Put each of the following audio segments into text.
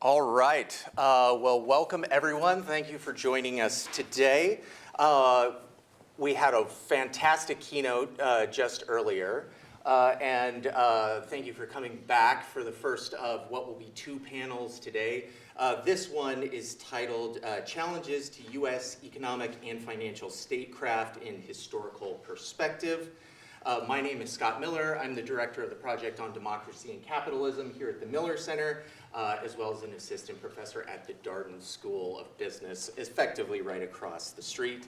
All right. Well, welcome everyone. Thank you for joining us today. We had a fantastic keynote just earlier. And thank you for coming back for the first of what will be two panels today. This one is titled Challenges to U.S. Economic and Financial Statecraft in Historical Perspective. My name is Scott Miller. I'm the director of the Project on Democracy and Capitalism here at the Miller Center, as well as an assistant professor at the Darden School of Business, effectively right across the street.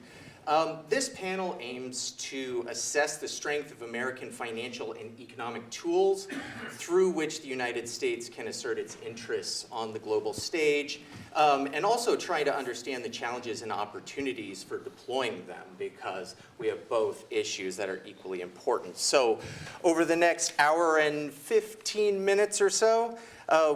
This panel aims to assess the strength of American financial and economic tools through which the United States can assert its interests on the global stage, and also try to understand the challenges and opportunities for deploying them, because we have both issues that are equally important. So over the next hour and 15 minutes or so,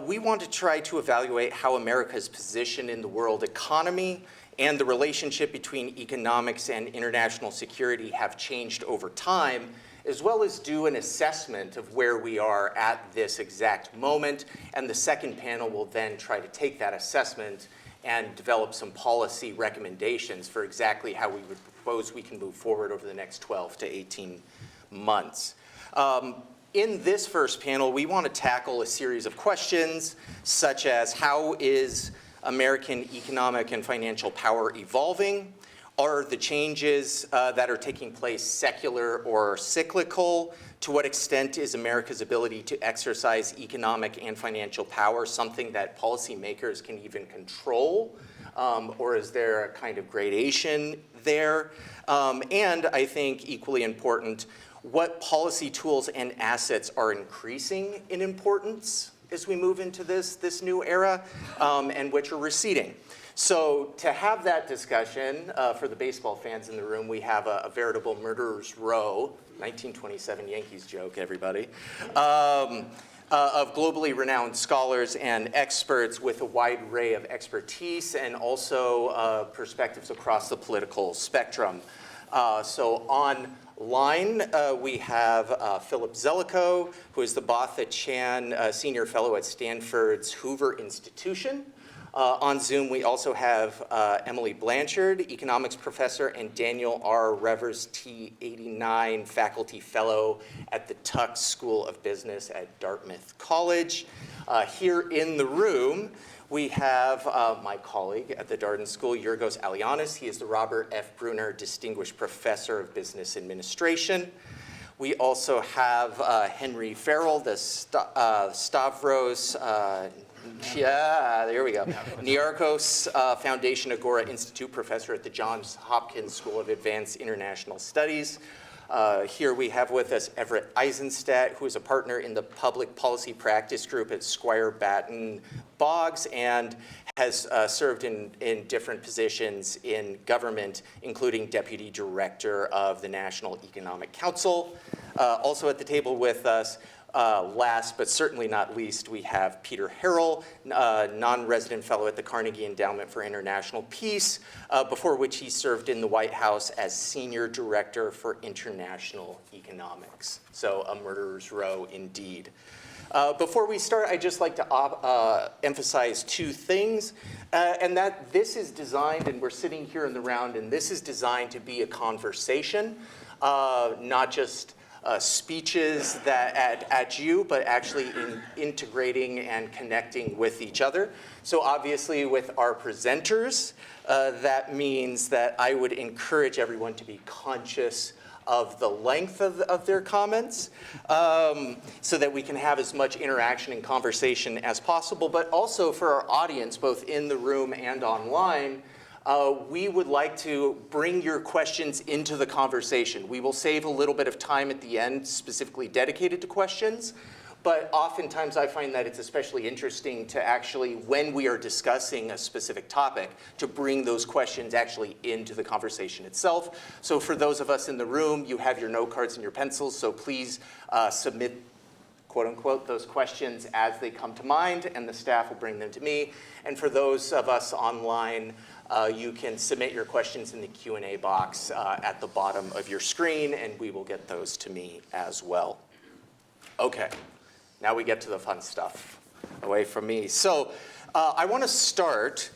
we want to try to evaluate how America's position in the world economy and the relationship between economics and international security have changed over time, as well as do an assessment of where we are at this exact moment. And the second panel will then try to take that assessment and develop some policy recommendations for exactly how we would propose we can move forward over the next 12 to 18 months. In this first panel, we want to tackle a series of questions, such as how is American economic and financial power evolving? Are the changes that are taking place secular or cyclical? To what extent is America's ability to exercise economic and financial power something that policymakers can even control? Or is there a kind of gradation there? And I think equally important, what policy tools and assets are increasing in importance as we move into this new era, and which are receding. So to have that discussion, for the baseball fans in the room, we have a veritable murderer's row, 1927 Yankees joke, everybody, of globally renowned scholars and experts with a wide array of expertise and also perspectives across the political spectrum. So online, we have Philip Zellico, who is the Botha Chan Senior Fellow at Stanford's Hoover Institution. On Zoom, we also have Emily Blanchard, Economics Professor, and Daniel R. Revers T89 Faculty Fellow at the Tuck School of Business at Dartmouth College. Here in the room, we have my colleague at the Darden School, Yorgos Alianis. He is the Robert F. Brunner Distinguished Professor of Business Administration. We also have Henry Farrell, the Stavros, there we go, Niarchos Foundation Agora Institute Professor at the Johns Hopkins School of Advanced International Studies. Here we have with us Everett Eisenstadt, who is a partner in the Public Policy Practice Group at Squire Batten Boggs and has served in different positions in government, including Deputy Director of the National Economic Council. Also at the table with us, last but certainly not least, we have Peter Harrell, non-resident fellow at the Carnegie Endowment for International Peace, before which he served in the White House as Senior Director for International Economics. So a murderer's row indeed. Before we start, I'd just like to emphasize two things, and that this is designed, and we're sitting here in the round, and this is designed to be a conversation, not just speeches that at you, but actually integrating and connecting with each other. So obviously with our presenters, that means that I would encourage everyone to be conscious of the length of their comments, so that we can have as much interaction and conversation as possible. But also for our audience, both in the room and online, we would like to bring your questions into the conversation. We will save a little bit of time at the end specifically dedicated to questions, but oftentimes I find that it's especially interesting to actually, when we are discussing a specific topic, to bring those questions actually into the conversation itself. So for those of us in the room, you have your note cards and your pencils, so please submit, quote unquote, those questions as they come to mind, and the staff will bring them to me. And for those of us online, you can submit your questions in the Q&A box at the bottom of your screen, and we will get those to me as well. Okay, now we get to the fun stuff away from me. So I want to start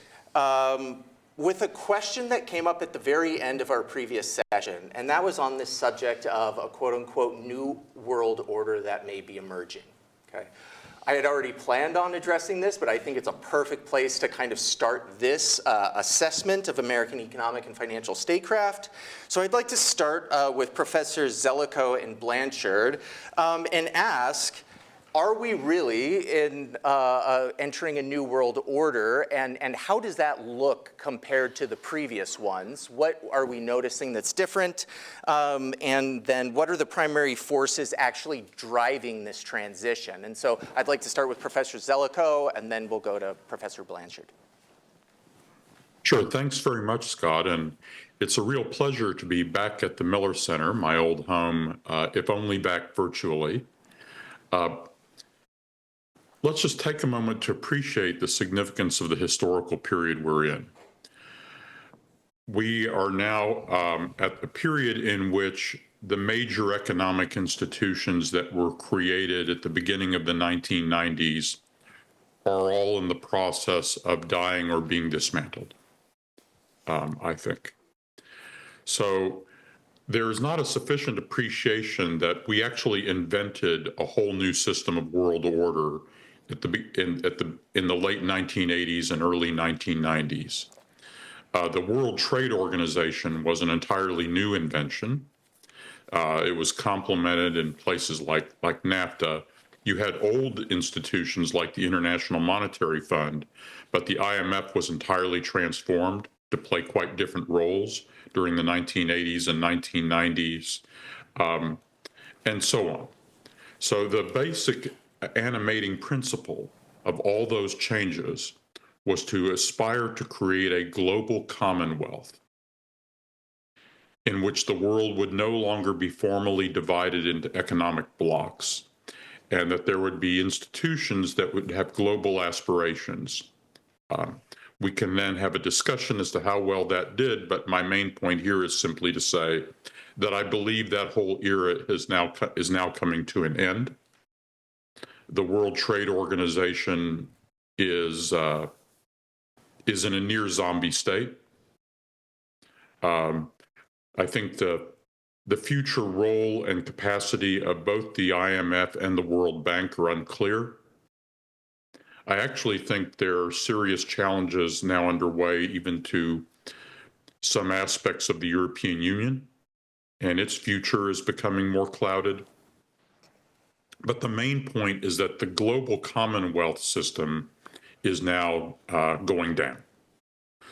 with a question that came up at the very end of our previous session, and that was on this subject of a quote-unquote new world order that may be emerging, okay? I had already planned on addressing this, but I think it's a perfect place to kind of start this assessment of American economic and financial statecraft. So I'd like to start with Professors Zelikow and Blanchard and ask, are we really entering a new world order, and how does that look compared to the previous ones? What are we noticing that's different? And then what are the primary forces actually driving this transition? And so I'd like to start with Professor Zelikow, and then we'll go to Professor Blanchard. Sure, thanks very much, Scott. And it's a real pleasure to be back at the Miller Center, my old home, if only back virtually. Let's just take a moment to appreciate the significance of the historical period we're in. We are now at the period in which the major economic institutions that were created at the beginning of the 1990s are all in the process of dying or being dismantled, I think. So there is not a sufficient appreciation that we actually invented a whole new system of world order in the late 1980s and early 1990s. The World Trade Organization was an entirely new invention. It was complemented in places like NAFTA. You had old institutions like the International Monetary Fund, but the IMF was entirely transformed to play quite different roles during the 1980s and 1990s, and so on. So the basic animating principle of all those changes was to aspire to create a global commonwealth in which the world would no longer be formally divided into economic blocks, and that there would be institutions that would have global aspirations. We can then have a discussion as to how well that did, but my main point here is simply to say that I believe that whole era is now coming to an end. The World Trade Organization is in a near zombie state. I think the future role and capacity of both the IMF and the World Bank are unclear. I actually think there are serious challenges now underway even to some aspects of the European Union, and its future is becoming more clouded. But the main point is that the global commonwealth system is now going down.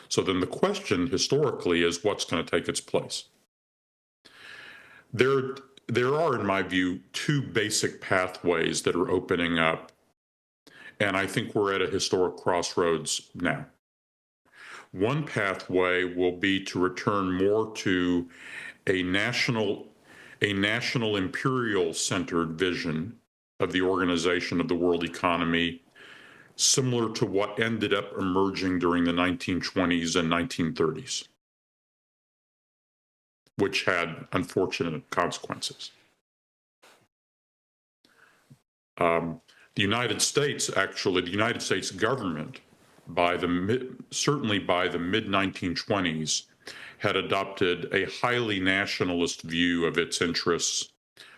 So then the question historically is what's going to take its place? There are, in my view, two basic pathways that are opening up, and I think we're at a historic crossroads now. One pathway will be to return more to a national imperial-centered vision of the organization of the world economy, similar to what ended up emerging during the 1920s and 1930s, which had unfortunate consequences. The United States government, certainly by the mid-1920s, had adopted a highly nationalist view of its interests,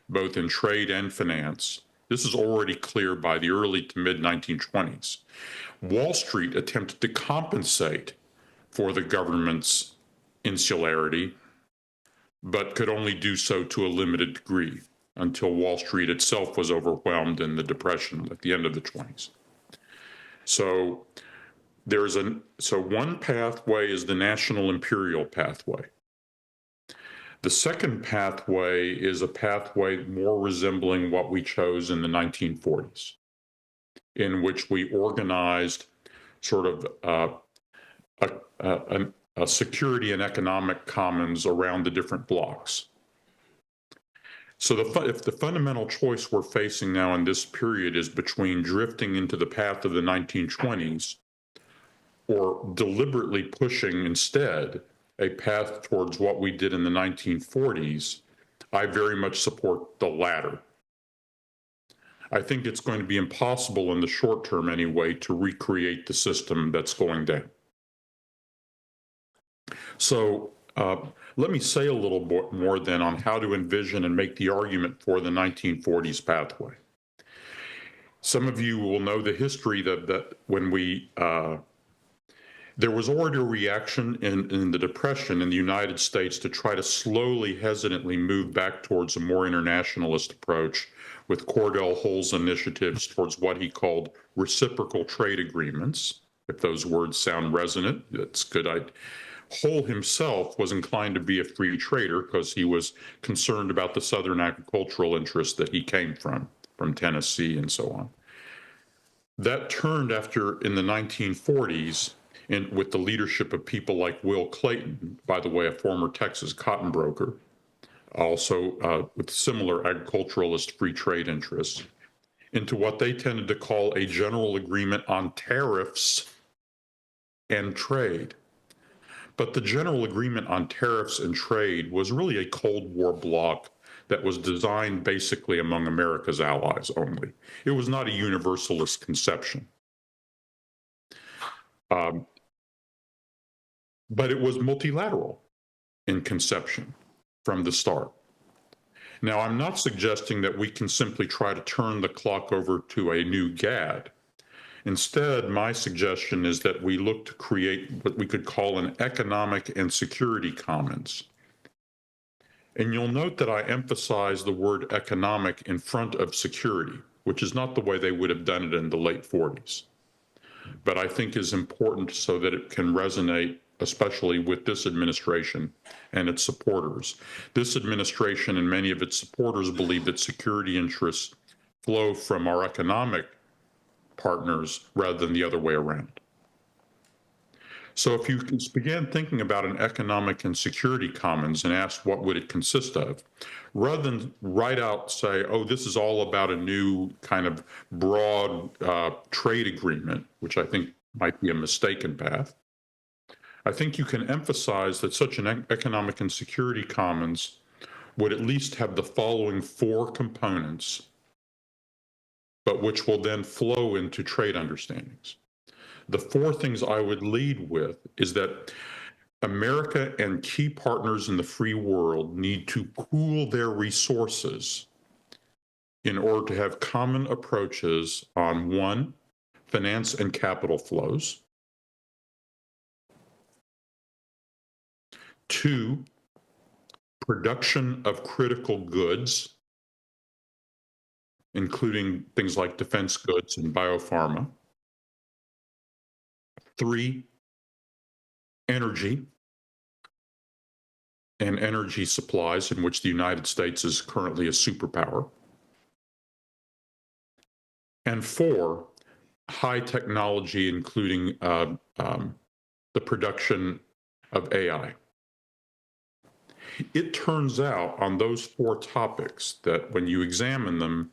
both in trade and finance. This is already clear by the early to mid-1920s. Wall Street attempted to compensate for the government's insularity, but could only do so to a limited degree until Wall Street itself was overwhelmed in the Depression at the end of the 20s. So one pathway is the national imperial pathway. The second pathway is a pathway more resembling what we chose in the 1940s, in which we organized sort of a security and economic commons around the different blocks. So if the fundamental choice we're facing now in this period is between drifting into the path of the 1920s or deliberately pushing instead a path towards what we did in the 1940s, I very much support the latter. I think it's going to be impossible in the short term anyway to recreate the system that's going down. So let me say a little more then on how to envision and make the argument for the 1940s pathway. Some of you will know the history that when there was already a reaction in the Depression in the United States to try to slowly, hesitantly move back towards a more internationalist approach with Cordell Hull's initiatives towards what he called reciprocal trade agreements. If those words sound resonant, that's good. Hull himself was inclined to be a free trader because he was concerned about the Southern agricultural interests that he came from Tennessee and so on. That turned after in the 1940s with the leadership of people like Will Clayton, by the way, a former Texas cotton broker, also with similar agriculturalist free trade interests, into what they tended to call a general agreement on tariffs and trade. But the general agreement on tariffs and trade was really a Cold War bloc that was designed basically among America's allies only. It was not a universalist conception. But it was multilateral in conception from the start. Now, I'm not suggesting that we can simply try to turn the clock over to a new GAD. Instead, my suggestion is that we look to create what we could call an economic and security commons. And you'll note that I emphasize the word economic in front of security, which is not the way they would have done it in the late 40s, but I think is important so that it can resonate, especially with this administration and its supporters. This administration and many of its supporters believe that security interests flow from our economic partners rather than the other way around. So if you began thinking about an economic and security commons and ask what would it consist of, rather than right out say, oh, this is all about a new kind of broad trade agreement, which I think might be a mistaken path, I think you can emphasize that such an economic and security commons would at least have the following four components, but which will then flow into trade understandings. The four things I would lead with is that America and key partners in the free world need to pool their resources in order to have common approaches on one, finance and capital flows, two, production of critical goods, including things like defense goods and biopharma. Three, energy and energy supplies, in which the United States is currently a superpower. And four, high technology, including the production of AI. It turns out on those four topics that when you examine them,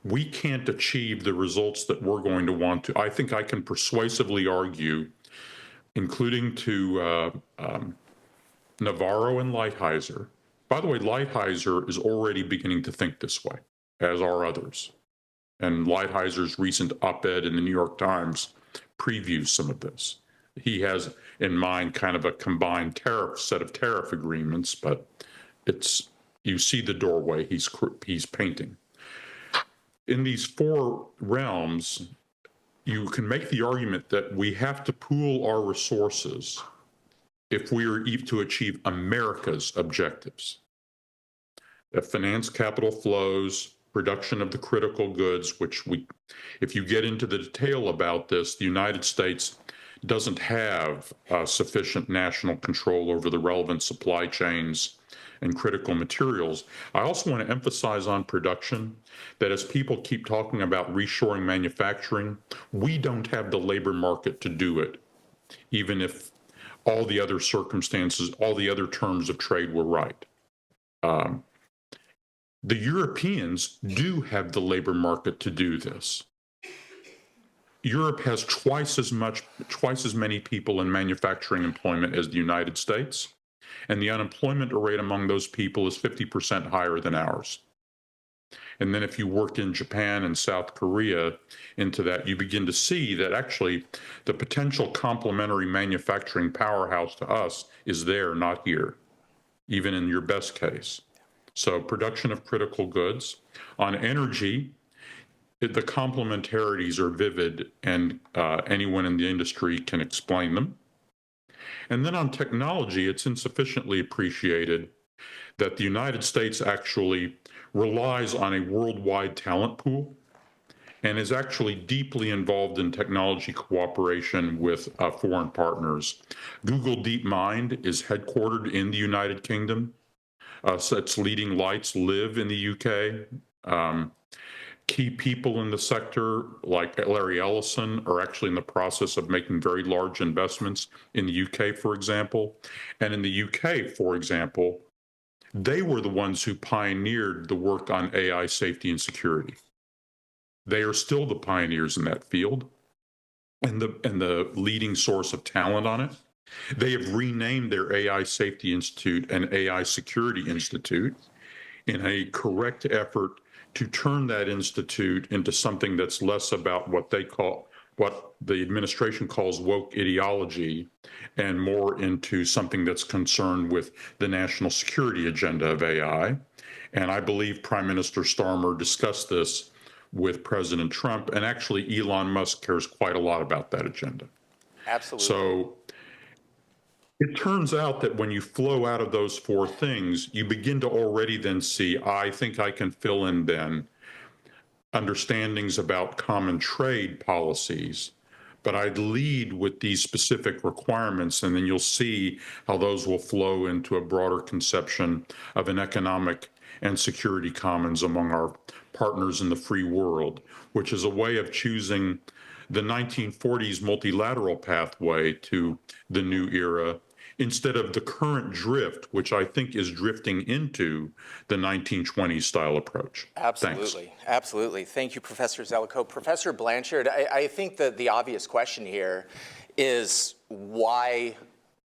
we can't achieve the results that we're going to want to. I think I can persuasively argue, including to Navarro and Lighthizer. By the way, Lighthizer is already beginning to think this way, as are others. And Lighthizer's recent op-ed in the New York Times previews some of this. He has in mind kind of a combined set of tariff agreements, but you see the doorway he's painting. In these four realms, you can make the argument that we have to pool our resources if we are to achieve America's objectives. That finance capital flows, production of the critical goods, which if you get into the detail about this, the United States doesn't have sufficient national control over the relevant supply chains and critical materials. I also want to emphasize on production that as people keep talking about reshoring manufacturing, we don't have the labor market to do it, even if all the other circumstances, all the other terms of trade were right. The Europeans do have the labor market to do this. Europe has twice as many people in manufacturing employment as the United States, and the unemployment rate among those people is 50% higher than ours. And then if you work in Japan and South Korea into that, you begin to see that actually the potential complementary manufacturing powerhouse to us is there, not here, even in your best case. So production of critical goods. On energy, the complementarities are vivid, and anyone in the industry can explain them. And then on technology, it's insufficiently appreciated that the United States actually relies on a worldwide talent pool and is actually deeply involved in technology cooperation with foreign partners. Google DeepMind is headquartered in the United Kingdom. So its leading lights live in the UK. Key people in the sector, like Larry Ellison, are actually in the process of making very large investments in the UK, for example. And in the UK, for example, they were the ones who pioneered the work on AI safety and security. They are still the pioneers in that field and the leading source of talent on it. They have renamed their AI Safety Institute and AI Security Institute in a correct effort to turn that institute into something that's less about what the administration calls woke ideology and more into something that's concerned with the national security agenda of AI. And I believe Prime Minister Starmer discussed this with President Trump, and actually Elon Musk cares quite a lot about that agenda. Absolutely. So it turns out that when you flow out of those four things, you begin to already then see, I think I can fill in then understandings about common trade policies, but I'd lead with these specific requirements, and then you'll see how those will flow into a broader conception of an economic and security commons among our partners in the free world, which is a way of choosing the 1940s multilateral pathway to the new era instead of the current drift, which I think is drifting into the 1920s style approach. Absolutely. Thanks. Absolutely. Thank you, Professor Zelikow. Professor Blanchard, I think that the obvious question here is why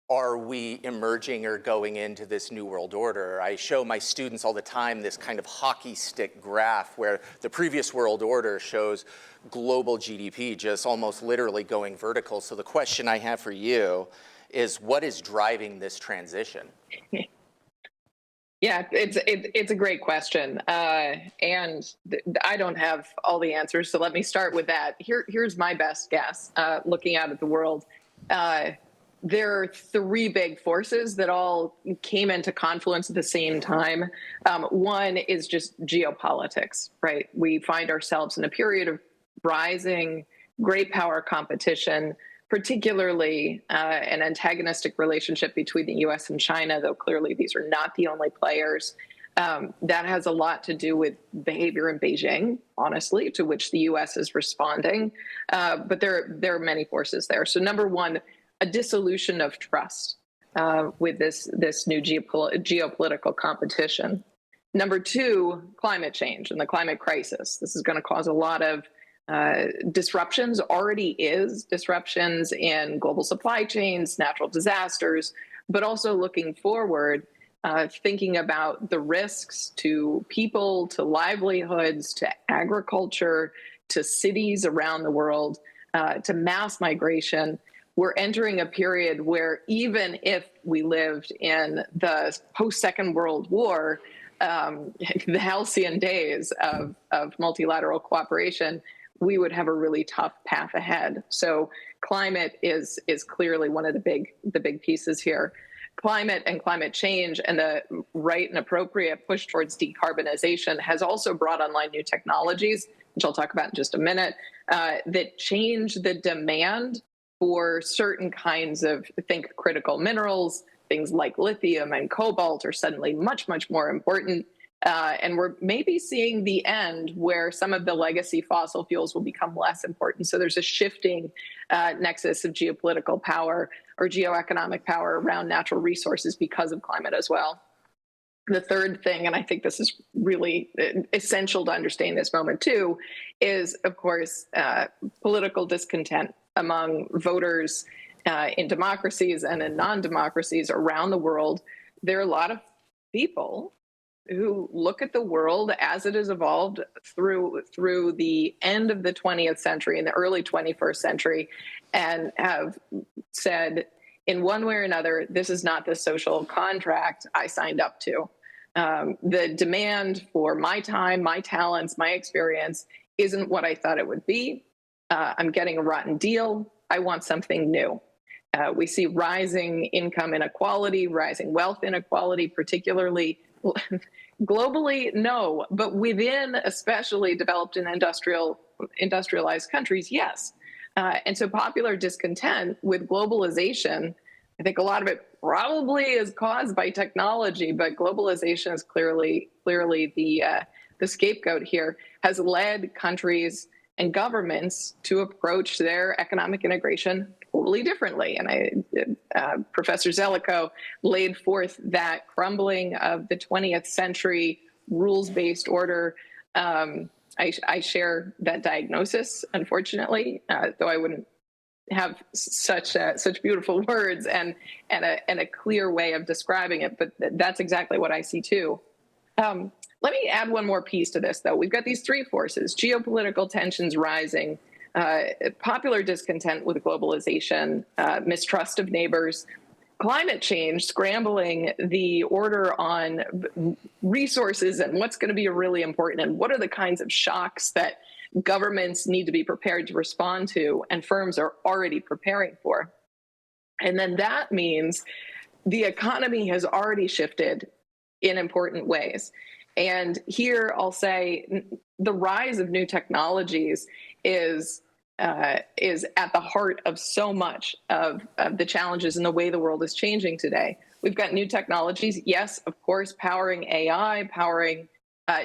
are we emerging or going into this new world order? I show my students all the time this kind of hockey stick graph where the previous world order shows global GDP just almost literally going vertical. So the question I have for you is, what is driving this transition? Yeah, it's a great question, and I don't have all the answers. So let me start with that. Here's my best guess. Looking out at the world, there are three big forces that all came into confluence at the same time. One is just geopolitics, right? We find ourselves in a period of rising great power competition, particularly an antagonistic relationship between the U.S. and China, though clearly these are not the only players. That has a lot to do with behavior in Beijing, honestly, to which the U.S. is responding. But there are many forces there. So number one, a dissolution of trust with this new geopolitical competition. Number two, climate change and the climate crisis. This is going to cause a lot of disruptions, already is disruptions in global supply chains, natural disasters, but also looking forward, thinking about the risks to people, to livelihoods, to agriculture, to cities around the world, to mass migration. We're entering a period where even if we lived in the post-Second World War, the halcyon days of multilateral cooperation, we would have a really tough path ahead. So climate is clearly one of the big pieces here. Climate and climate change and the right and appropriate push towards decarbonization has also brought online new technologies, which I'll talk about in just a minute, that change the demand for certain kinds of, think critical minerals. Things like lithium and cobalt are suddenly much, much more important. And we're maybe seeing the end where some of the legacy fossil fuels will become less important. So there's a shifting nexus of geopolitical power or geoeconomic power around natural resources because of climate as well. The third thing, and I think this is really essential to understand this moment too, is, of course, political discontent among voters in democracies and in non-democracies around the world. There are a lot of people who look at the world as it has evolved through the end of the 20th century and the early 21st century, and have said, in one way or another, this is not the social contract I signed up to. The demand for my time, my talents, my experience isn't what I thought it would be. I'm getting a rotten deal. I want something new. We see rising income inequality, rising wealth inequality, particularly globally, no, but within especially developed and industrialized countries, yes. And so popular discontent with globalization, I think a lot of it probably is caused by technology, but globalization is clearly the scapegoat here, has led countries and governments to approach their economic integration totally differently. And Professor Zelikow laid forth that crumbling of the 20th century rules-based order. I share that diagnosis, unfortunately, though I wouldn't have such beautiful words and a clear way of describing it, but that's exactly what I see too. Let me add one more piece to this, though. We've got these three forces: geopolitical tensions rising, popular discontent with globalization, mistrust of neighbors, climate change scrambling the order on resources and what's going to be really important and what are the kinds of shocks that governments need to be prepared to respond to and firms are already preparing for. And then that means the economy has already shifted in important ways. And here I'll say the rise of new technologies is at the heart of so much of the challenges and the way the world is changing today. We've got new technologies, yes, of course, powering AI, powering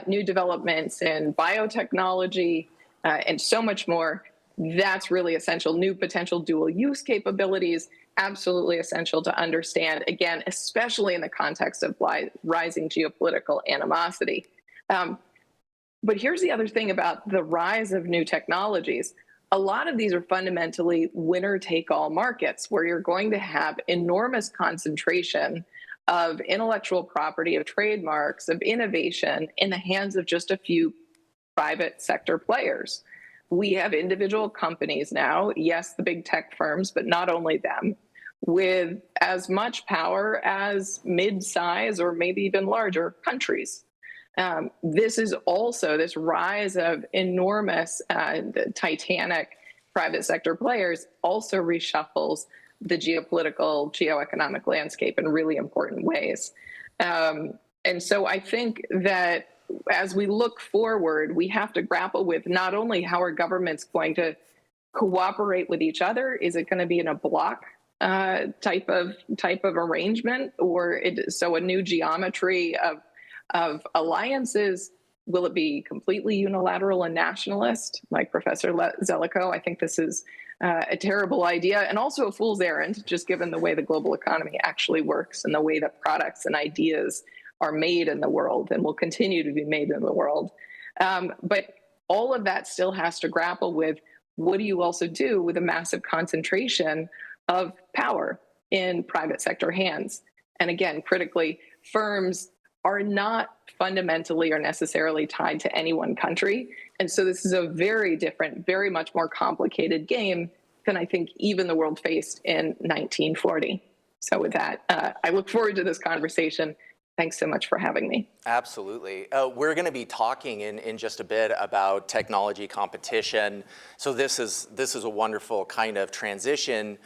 new developments in biotechnology, and so much more. That's really essential. New potential dual use capabilities, absolutely essential to understand, again, especially in the context of rising geopolitical animosity. But here's the other thing about the rise of new technologies. A lot of these are fundamentally winner-take-all markets where you're going to have enormous concentration of intellectual property, of trademarks, of innovation in the hands of just a few private sector players. We have individual companies now, yes, the big tech firms, but not only them, with as much power as mid-size or maybe even larger countries. This is also, this rise of enormous, titanic private sector players also reshuffles the geopolitical, geoeconomic landscape in really important ways. And so I think that as we look forward, we have to grapple with not only how are governments going to cooperate with each other, is it going to be in a block type of arrangement, or so a new geometry of alliances? Will it be completely unilateral and nationalist, like Professor Zelikow? I think this is a terrible idea and also a fool's errand, just given the way the global economy actually works and the way that products and ideas are made in the world and will continue to be made in the world. But all of that still has to grapple with, what do you also do with a massive concentration of power in private sector hands? And again, critically, firms are not fundamentally or necessarily tied to any one country. And so this is a very different, very much more complicated game than I think even the world faced in 1940. So with that, I look forward to this conversation. Thanks so much for having me. Absolutely. We're going to be talking in just a bit about technology competition. So this is a wonderful kind of transition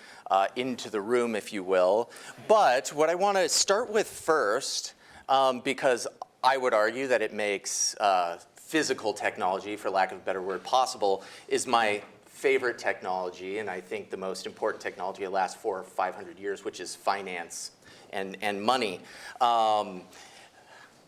into the room, if you will. But what I want to start with first, because I would argue that it makes physical technology, for lack of a better word, possible, is my favorite technology, and I think the most important technology of the last 400 or 500 years, which is finance and money.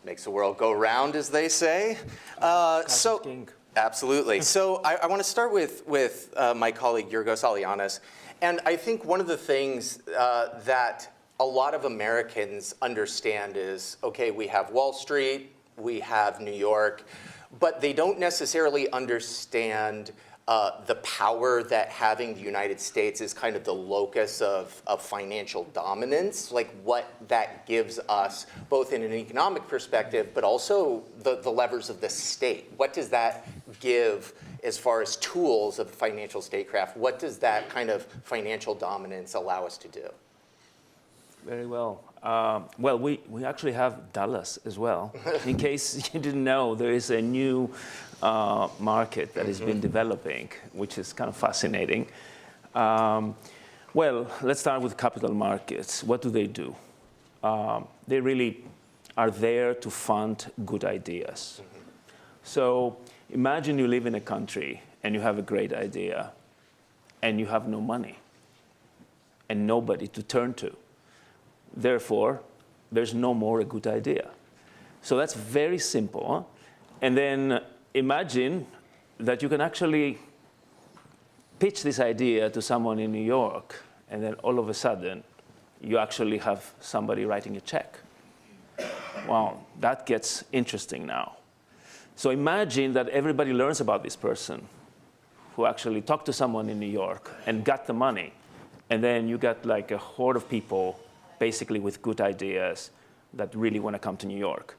Makes the world go round, as they say. Absolutely. So I want to start with my colleague, Yorgos Alianis. And I think one of the things that a lot of Americans understand is, okay, we have Wall Street, we have New York, but they don't necessarily understand the power that having the United States is kind of the locus of financial dominance, like what that gives us, both in an economic perspective, but also the levers of the state. What does that give as far as tools of financial statecraft? What does that kind of financial dominance allow us to do? Very well. Well, we actually have Dallas as well. In case you didn't know, there is a new market that has been developing, which is kind of fascinating. Well, let's start with capital markets. What do? They really are there to fund good ideas. So imagine you live in a country and you have a great idea and you have no money and nobody to turn to. Therefore, there's no more a good idea. So that's very simple. Huh? And then imagine that you can actually pitch this idea to someone in New York, and then all of a sudden, you actually have somebody writing a check. Wow, that gets interesting now. So imagine that everybody learns about this person who actually talked to someone in New York and got the money, and then you got like a horde of people basically with good ideas that really want to come to New York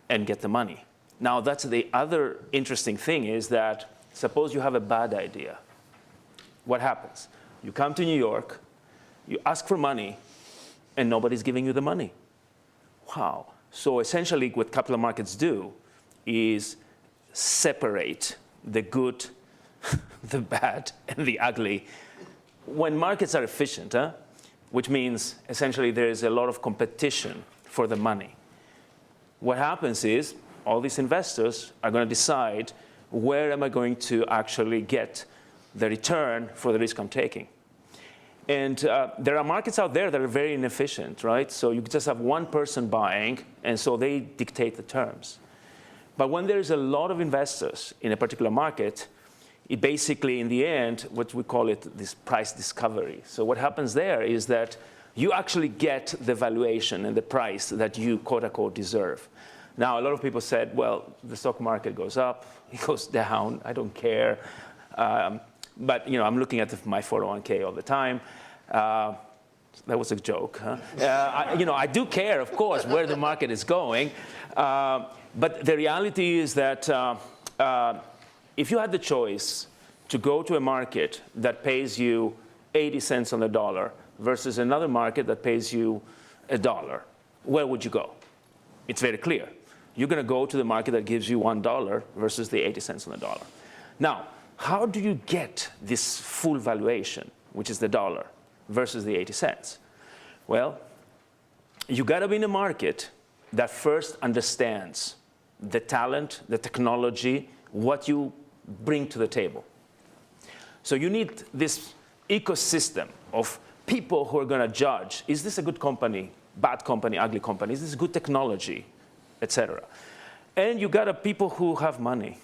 and get the money. Now, that's the other interesting thing is that suppose you have a bad idea. What happens? You come to New York, you ask for money, and nobody's giving you the money. Wow. So essentially what capital markets do is separate the good, the bad, and the ugly. When markets are efficient, which means essentially there is a lot of competition for the money. What happens is all these investors are going to decide where am I going to actually get the return for the risk I'm taking. And there are markets out there that are very inefficient, right? So you just have one person buying, and so they dictate the terms. But when there's a lot of investors in a particular market, it basically, in the end, what we call it, this price discovery. So what happens there is that you actually get the valuation and the price that you, quote unquote, deserve. Now, a lot of people said, well, the stock market goes up, it goes down, I don't care. But I'm looking at my 401k all the time. That was a joke. Huh? I do care, of course, where the market is going. But the reality is that if you had the choice to go to a market that pays you 80 cents on the dollar versus another market that pays you $1, where would you go? It's very clear. You're going to go to the market that gives you $1 versus the 80 cents on the dollar. Now, how do you get this full valuation, which is the dollar, versus the 80 cents? Well, you got to be in a market that first understands the talent, the technology, what you bring to the table. So you need this ecosystem of people who are going to judge, is this a good company, bad company, ugly company, is this good technology, etc. And you got people who have money.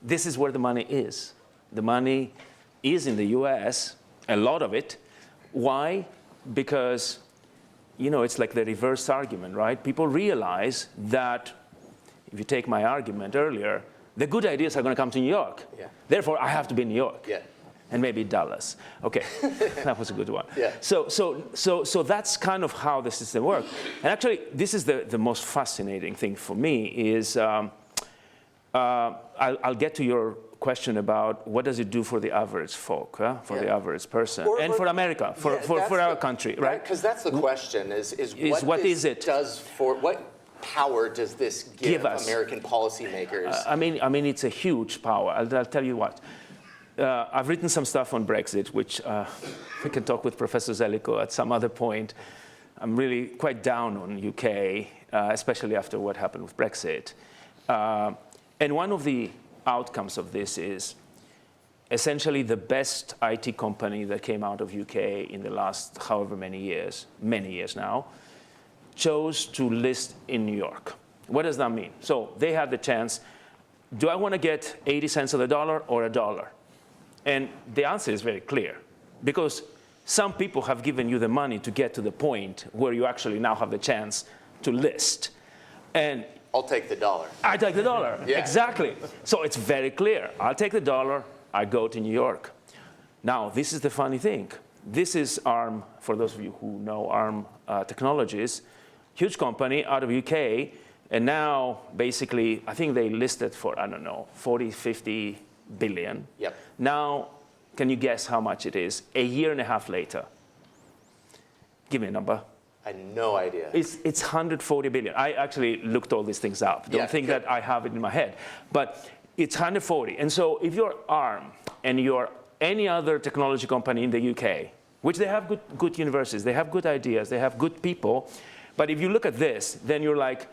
This is where the money is. The money is in the US, a lot of it. Why? Because it's like the reverse argument, right? People realize that, if you take my argument earlier, the good ideas are going to come to New York. Yeah. Therefore, I have to be in New York. Yeah. And maybe Dallas. Okay, that was a good one. Yeah. So that's kind of how the system works. And actually, this is the most fascinating thing for me is, I'll get to your question about what does it do for the average folk, for the average person, and for America, for our country, right? Because that's the question: is what power does this give us, American policymakers? I mean, it's a huge power. I'll tell you what. I've written some stuff on Brexit, which we can talk with Professor Zellico at some other point. I'm really quite down on UK, especially after what happened with Brexit. And one of the outcomes of this is essentially the best IT company that came out of UK in the last however many years now, chose to list in New York. What does that mean? So they had the chance, do I want to get 80 cents on the dollar or $1? And the answer is very clear, because some people have given you the money to get to the point where you actually now have the chance to list. And I'll take the dollar. I take the dollar. Yeah. Exactly. So it's very clear. I'll take the dollar. I go to New York. Now, this is the funny thing. This is ARM, for those of you who know ARM Technologies, huge company out of UK. And now, basically, I think they listed for, I don't know, 40, 50 billion. Yep. Now, can you guess how much it is a year and a half later? Give me a number. I had no idea. It's 140 billion. I actually looked all these things up. Don't think good. that I have it in my head. But it's 140. And so if you're ARM and you're any other technology company in the UK, which they have good universities, they have good ideas, they have good people. But if you look at this, then you're like,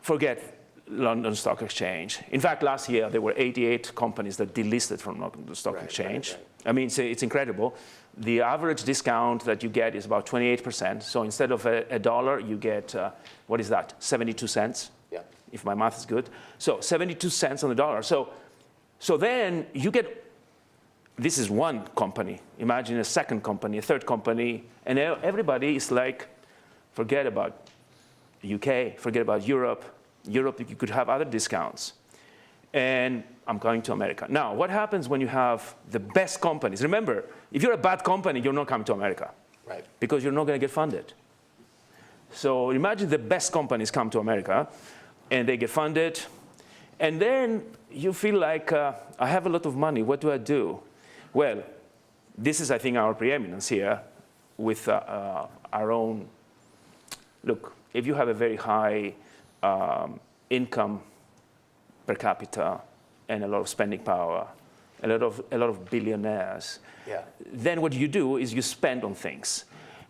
forget London Stock Exchange. In fact, last year, there were 88 companies that delisted from London Stock Exchange. Right. I mean, it's incredible. The average discount that you get is about 28%. So instead of a dollar, you get, what is that, 72 cents? Yeah. If my math is good. So 72 cents on the dollar. So then you get, this is one company. Imagine a second company, a third company, and everybody is like, forget about UK, forget about Europe. Europe, you could have other discounts. And I'm going to America. Now, what happens when you have the best companies? Remember, if you're a bad company, you're not coming to America. Right. Because you're not going to get funded. So imagine the best companies come to America, and they get funded. And then you feel like, I have a lot of money. What do I do? Well, this is, I think, our preeminence here with our own. Look, if you have a very high income per capita and a lot of spending power, a lot of billionaires, then what you do is you spend on things.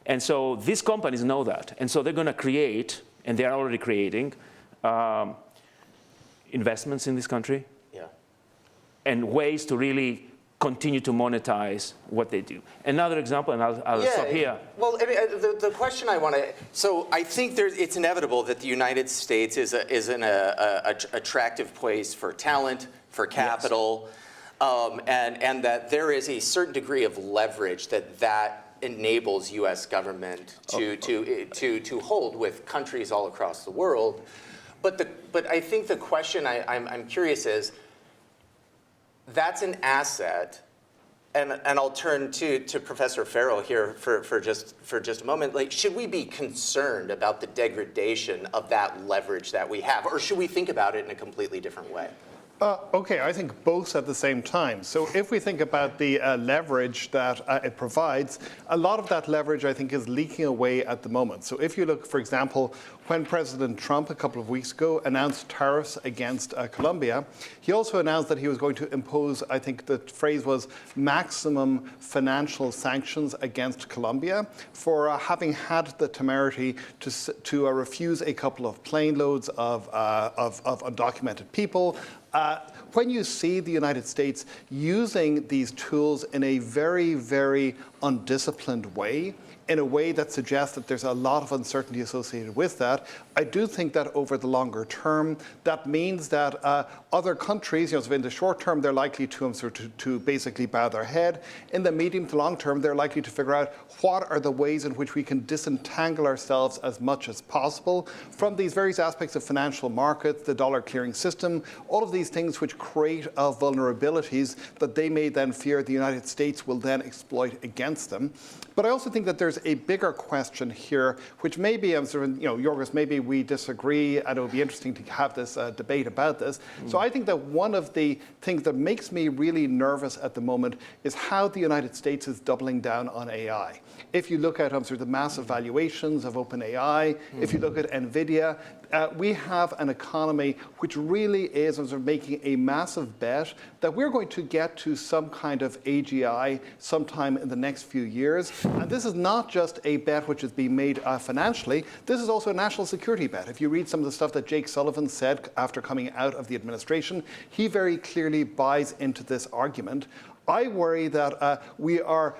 And so these companies know that. And so they're going to create, and they are already creating, investments in this country and ways to really continue to monetize what they do. Another example, and I'll stop here. Well, I mean, the question I want to, so I think it's inevitable that the United States is an attractive place for talent, for capital, and that there is a certain degree of leverage that enables U.S. government to hold with countries all across the world. But I think the question I'm curious is, that's an asset, and I'll turn to Professor Farrell here for just a moment. Like, should we be concerned about the degradation of that leverage that we have, or should we think about it in a completely different way? Okay, I think both at the same time. So if we think about the leverage that it provides, a lot of that leverage, I think, is leaking away at the moment. So if you look, for example, when President Trump a couple of weeks ago announced tariffs against Colombia, he also announced that he was going to impose, I think the phrase was, maximum financial sanctions against Colombia for having had the temerity to refuse a couple of plane loads of undocumented people. When you see the United States using these tools in a very, very undisciplined way, in a way that suggests that there's a lot of uncertainty associated with that, I do think that over the longer term, that means that other countries, so in the short term, they're likely to basically bow their head. In the medium to long term, they're likely to figure out what are the ways in which we can disentangle ourselves as much as possible from these various aspects of financial markets, the dollar clearing system, all of these things which create vulnerabilities that they may then fear the United States will then exploit against them. But I also think that there's a bigger question here, which maybe, Yorgos, maybe we disagree, and it would be interesting to have this debate about this. So I think that one of the things that makes me really nervous at the moment is how the United States is doubling down on AI. If you look at the massive valuations of OpenAI, if you look at NVIDIA, we have an economy which really is making a massive bet that we're going to get to some kind of AGI sometime in the next few years. And this is not just a bet which is being made financially, this is also a national security bet. If you read some of the stuff that Jake Sullivan said after coming out of the administration, he very clearly buys into this argument. I worry that we are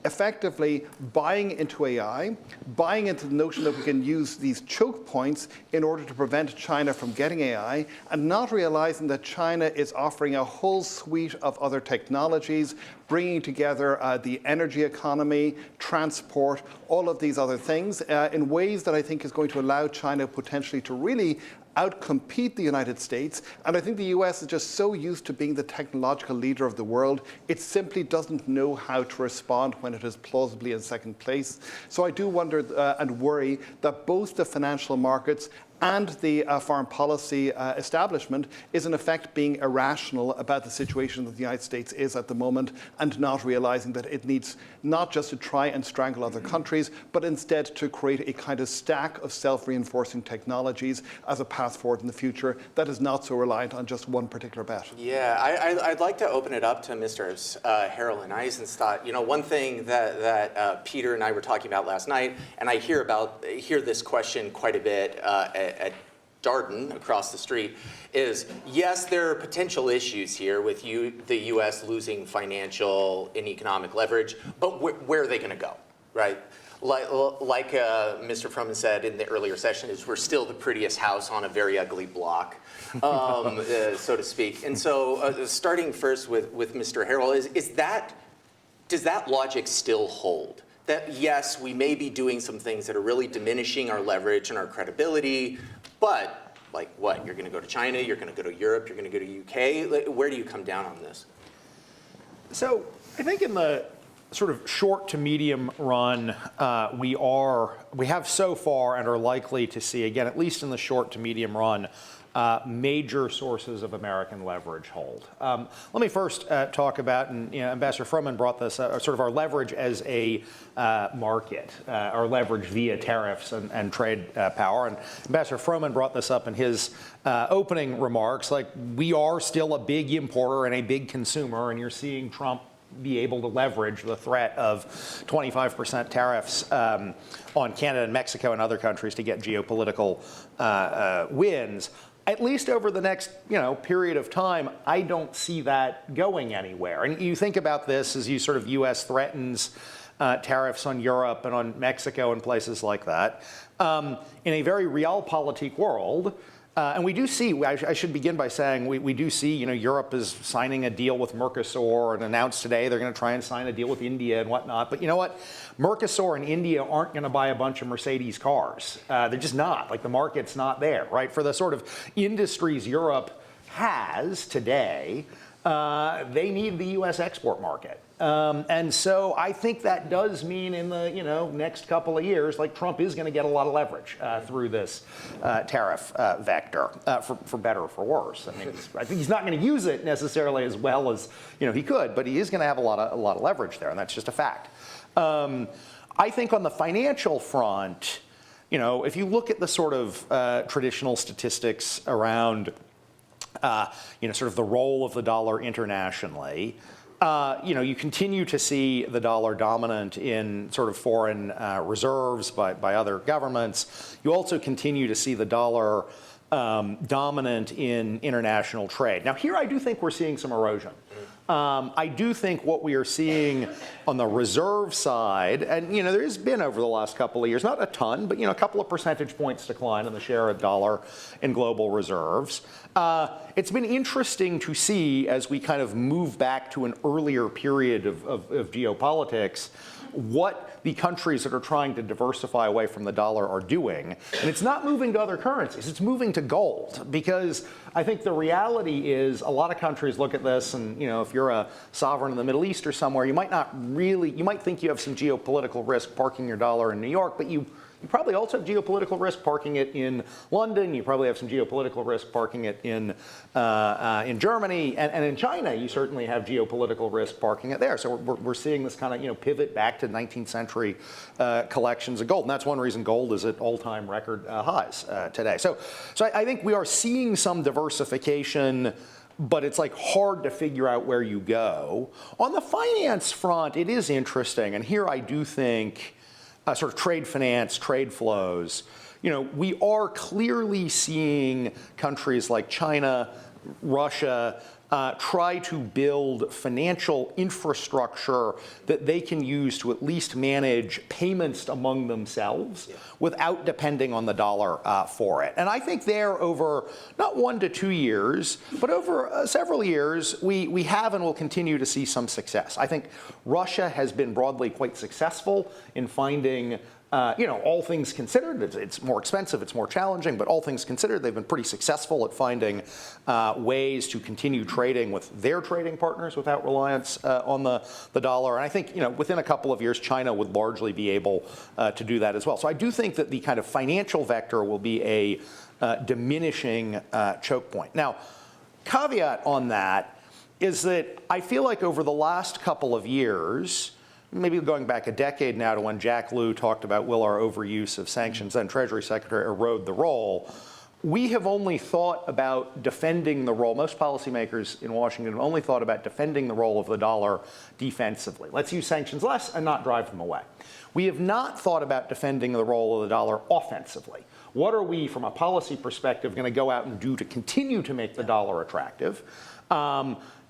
effectively buying into AI, buying into the notion that we can use these choke points in order to prevent China from getting AI, and not realizing that China is offering a whole suite of other technologies, bringing together the energy economy, transport, all of these other things in ways that I think is going to allow China potentially to really outcompete the United States. And I think the US is just so used to being the technological leader of the world, it simply doesn't know how to respond when it is plausibly in second place. So I do wonder and worry that both the financial markets and the foreign policy establishment is in effect being irrational about the situation that the United States is at the moment, and not realizing that it needs not just to try and strangle other countries, but instead to create a kind of stack of self-reinforcing technologies as a path forward in the future that is not so reliant on just one particular bet. Yeah, I'd like to open it up to Mr. Harrell and Eisenstadt. You know, one thing that Peter and I were talking about last night, and I hear this question quite a bit at Darden across the street, is yes, there are potential issues here with the U.S. losing financial and economic leverage, but where are they going to go, right? Like Mr. Froman said in the earlier session, is we're still the prettiest house on a very ugly block, so to speak. And so starting first with Mr. Harrell, does that logic still hold? That yes, we may be doing some things that are really diminishing our leverage and our credibility, but like what? You're going to go to China, you're going to go to Europe, you're going to go to UK? Where do you come down on this? So I think in the sort of short to medium run, we have so far and are likely to see, again, at least in the short to medium run, major sources of American leverage hold. Let me first talk about, and Ambassador Froman brought this, sort of our leverage as a market, our leverage via tariffs and trade power. And Ambassador Froman brought this up in his opening remarks. Like, we are still a big importer and a big consumer, and you're seeing Trump be able to leverage the threat of 25% tariffs on Canada and Mexico and other countries to get geopolitical wins. At least over the next period of time, I don't see that going anywhere. And you think about this as sort of U.S. threatens tariffs on Europe and on Mexico and places like that. In a very realpolitik world, and we do see, I should begin by saying, we do see, Europe is signing a deal with Mercosur and announced today they're going to try and sign a deal with India and whatnot. But you know what? Mercosur and India aren't going to buy a bunch of Mercedes cars. They're just not. Like, the market's not there, right? For the sort of industries Europe has today, they need the U.S. export market. And so I think that does mean in the next couple of years, like, Trump is going to get a lot of leverage through this tariff vector, for better or for worse. I mean, I think he's not going to use it necessarily as well as he could, but he is going to have a lot of leverage there, and that's just a fact. I think on the financial front, if you look at the sort of traditional statistics around sort of the role of the dollar internationally, you continue to see the dollar dominant in sort of foreign reserves by other governments. You also continue to see the dollar dominant in international trade. Now, here I do think we're seeing some erosion. I do think what we are seeing on the reserve side, and there has been over the last couple of years, not a ton, but a couple of percentage points decline in the share of dollar in global reserves. It's been interesting to see, as we kind of move back to an earlier period of geopolitics, what the countries that are trying to diversify away from the dollar are doing. And it's not moving to other currencies, it's moving to gold. Because I think the reality is a lot of countries look at this and, if you're a sovereign in the Middle East or somewhere, you might think you have some geopolitical risk parking your dollar in New York, but you probably also have geopolitical risk parking it in London. You probably have some geopolitical risk parking it in Germany, and in China. You certainly have geopolitical risk parking it there. So we're seeing this kind of pivot back to 19th century collections of gold, and that's one reason gold is at all-time record highs today. So I think we are seeing some diversification, but it's like hard to figure out where you go. On the finance front, it is interesting, and here I do think. Sort of trade finance, trade flows. We are clearly seeing countries like China, Russia, try to build financial infrastructure that they can use to at least manage payments among themselves without depending on the dollar for it. And I think there over not 1 to 2 years, but over several years, we have and will continue to see some success. I think Russia has been broadly quite successful in finding all things considered, it's more expensive, it's more challenging, but all things considered, they've been pretty successful at finding ways to continue trading with their trading partners without reliance on the dollar. And I think, within a couple of years, China would largely be able to do that as well. So I do think that the kind of financial vector will be a diminishing choke point. Now, caveat on that is that I feel like over the last couple of years, maybe going back a decade now to when Jack Lew talked about will our overuse of sanctions, then Treasury Secretary, erode the role, we have only thought about defending the role. Most policymakers in Washington have only thought about defending the role of the dollar defensively. Let's use sanctions less and not drive them away. We have not thought about defending the role of the dollar offensively. What are we, from a policy perspective, going to go out and do to continue to make the dollar attractive?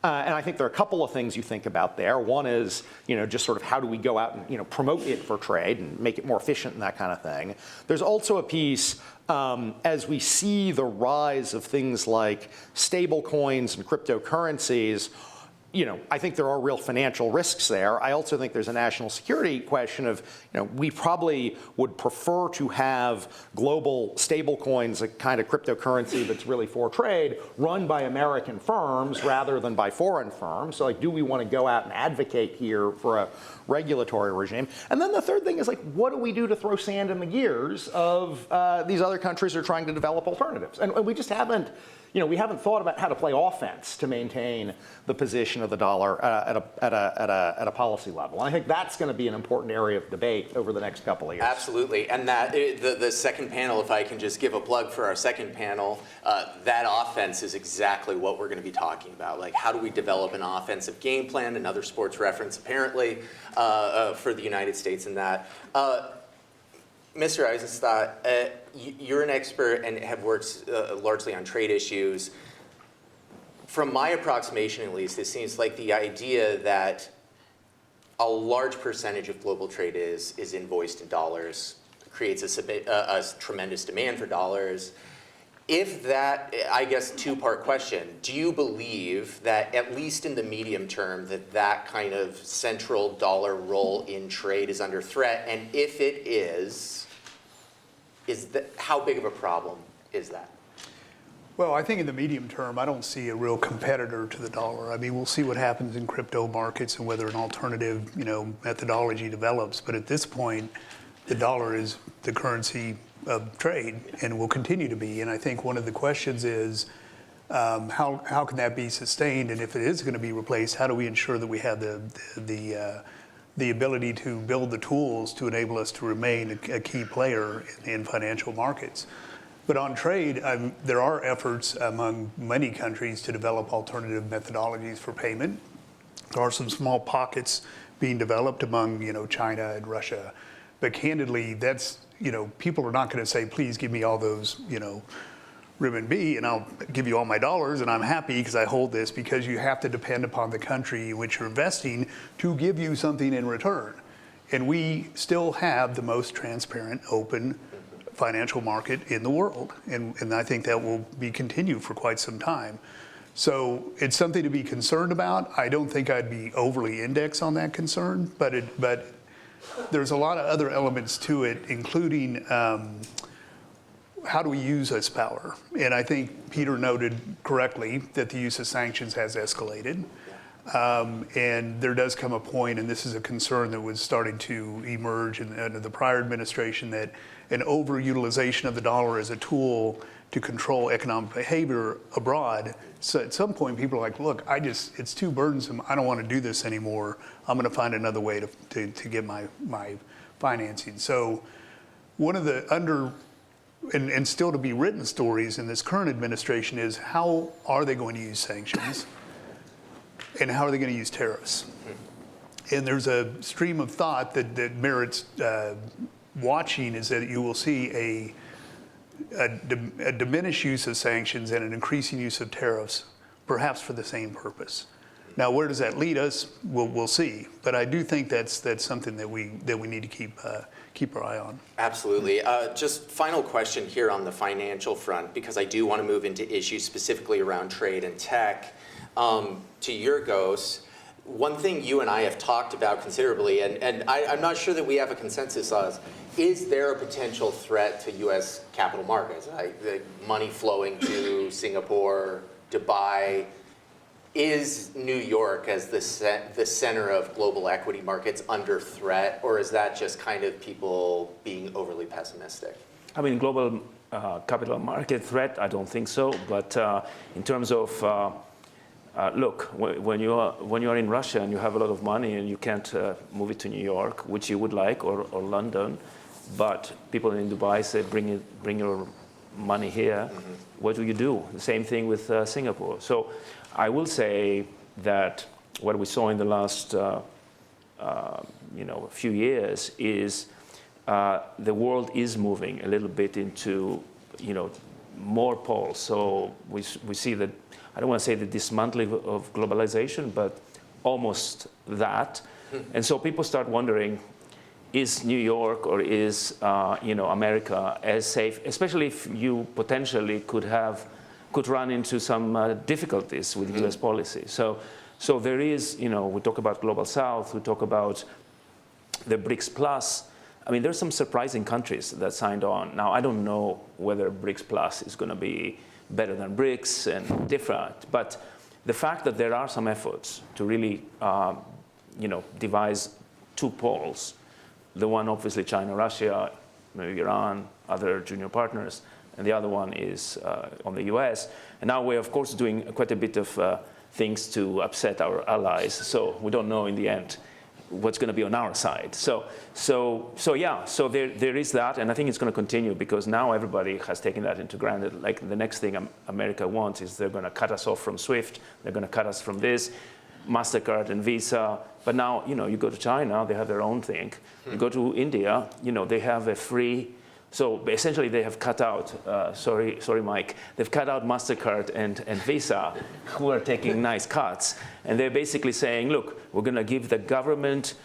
And I think there are a couple of things you think about there. One is, just sort of how do we go out and, promote it for trade and make it more efficient and that kind of thing. There's also a piece, as we see the rise of things like stable coins and cryptocurrencies, I think there are real financial risks there. I also think there's a national security question of, we probably would prefer to have global stable coins, a kind of cryptocurrency that's really for trade, run by American firms rather than by foreign firms. So do we want to go out and advocate here for a regulatory regime? And then the third thing is what do we do to throw sand in the gears of these other countries who are trying to develop alternatives? And we just haven't, we haven't thought about how to play offense to maintain the position of the dollar at a policy level. And I think that's going to be an important area of debate over the next couple of years. Absolutely. And that the second panel, if I can just give a plug for our second panel, that offense is exactly what we're going to be talking about. How do we develop an offensive game plan, another sports reference apparently, for the United States in that. Mr. Eisenstadt, you're an expert and have worked largely on trade issues. From my approximation, at least, it seems like the idea that a large percentage of global trade is invoiced in dollars creates a tremendous demand for dollars. If that, I guess, two-part question, do you believe that, at least in the medium term, that kind of central dollar role in trade is under threat? And if it is how big of a problem is that? Well, I think in the medium term, I don't see a real competitor to the dollar. I mean, we'll see what happens in crypto markets and whether an alternative, methodology develops. But at this point, the dollar is the currency of trade and will continue to be. And I think one of the questions is, how can that be sustained? And if it is going to be replaced, how do we ensure that we have the ability to build the tools to enable us to remain a key player in financial markets? But on trade, there are efforts among many countries to develop alternative methodologies for payment. There are some small pockets being developed among, China and Russia. But candidly, that's, people are not going to say, please give me all those, renminbi and I'll give you all my dollars and I'm happy because I hold this, because you have to depend upon the country in which you're investing to give you something in return. And we still have the most transparent, open financial market in the world. And I think that will be continued for quite some time. So it's something to be concerned about. I don't think I'd be overly indexed on that concern, but there's a lot of other elements to it, including how do we use this power? And I think Peter noted correctly that the use of sanctions has escalated. And there does come a point, and this is a concern that was starting to emerge under the prior administration, that an overutilization of the dollar as a tool to control economic behavior abroad. So at some point, people are like, look, it's too burdensome. I don't want to do this anymore. I'm going to find another way to get my financing. So one of the and still to be written stories in this current administration is, how are they going to use sanctions? And how are they going to use tariffs? And there's a stream of thought that merits watching, is that you will see a diminished use of sanctions and an increasing use of tariffs, perhaps for the same purpose. Now, where does that lead us? We'll see. But I do think that's something that we need to keep our eye on. Absolutely. Just final question here on the financial front, because I do want to move into issues specifically around trade and tech. To Yorgos, one thing you and I have talked about considerably, and I'm not sure that we have a consensus on, is there a potential threat to U.S. capital markets? The money flowing to Singapore, Dubai. Is New York as the center of global equity markets under threat, or is that just kind of people being overly pessimistic? I mean, global capital market threat, I don't think so. But in terms of, look, when you are in Russia and you have a lot of money and you can't move it to New York, which you would like, or London, but people in Dubai say, bring your money here. Mm-hmm. What do you do? The same thing with Singapore. So I will say that what we saw in the last few years is the world is moving a little bit into more poles. So we see that, I don't want to say the dismantling of globalization, but almost that. And so people start wondering, is New York or is America as safe, especially if you potentially could run into some difficulties with U.S. policy. So there is, we talk about Global South, we talk about the BRICS Plus. I mean, there's some surprising countries that signed on. Now, I don't know whether BRICS Plus is going to be better than BRICS and different, but the fact that there are some efforts to really, devise two poles, the one obviously China, Russia, maybe Iran, other junior partners, and the other one is on the US. And now we're, of course, doing quite a bit of things to upset our allies. So we don't know in the end what's going to be on our side. So there is that, and I think it's going to continue because now everybody has taken that into granted. Like the next thing America wants is they're going to cut us off from SWIFT, they're going to cut us from this, MasterCard and Visa. But now, you go to China, they have their own thing. You go to India, they have a free. So essentially, they have cut out, sorry, Mike, they've cut out MasterCard and Visa, who are taking nice cuts. And they're basically saying, look, we're going to give the government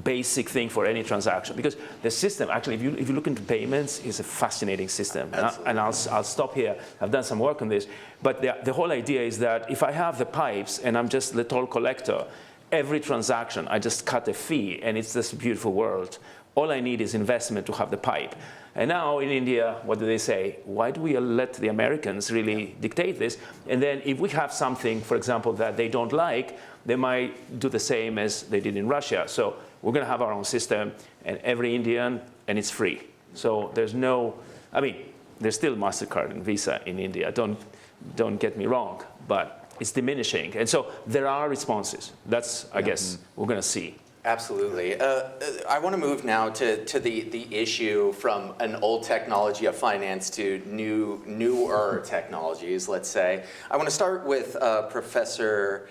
basic thing for any transaction. Because the system, actually, if you look into payments, is a fascinating system. And I'll stop here. I've done some work on this. But the whole idea is that if I have the pipes and I'm just the toll collector, every transaction, I just cut a fee, and it's this beautiful world. All I need is investment to have the pipe. And now in India, what do they say? Why do we let the Americans really dictate this? And then if we have something, for example, that they don't like, they might do the same as they did in Russia. So we're going to have our own system, and every Indian, and it's free. So there's there's still MasterCard and Visa in India. Don't get me wrong, but it's diminishing. And so there are responses. That's, I guess, we're going to see. Absolutely. I want to move now to the issue from an old technology of finance to newer technologies, let's say. I want to start with Professor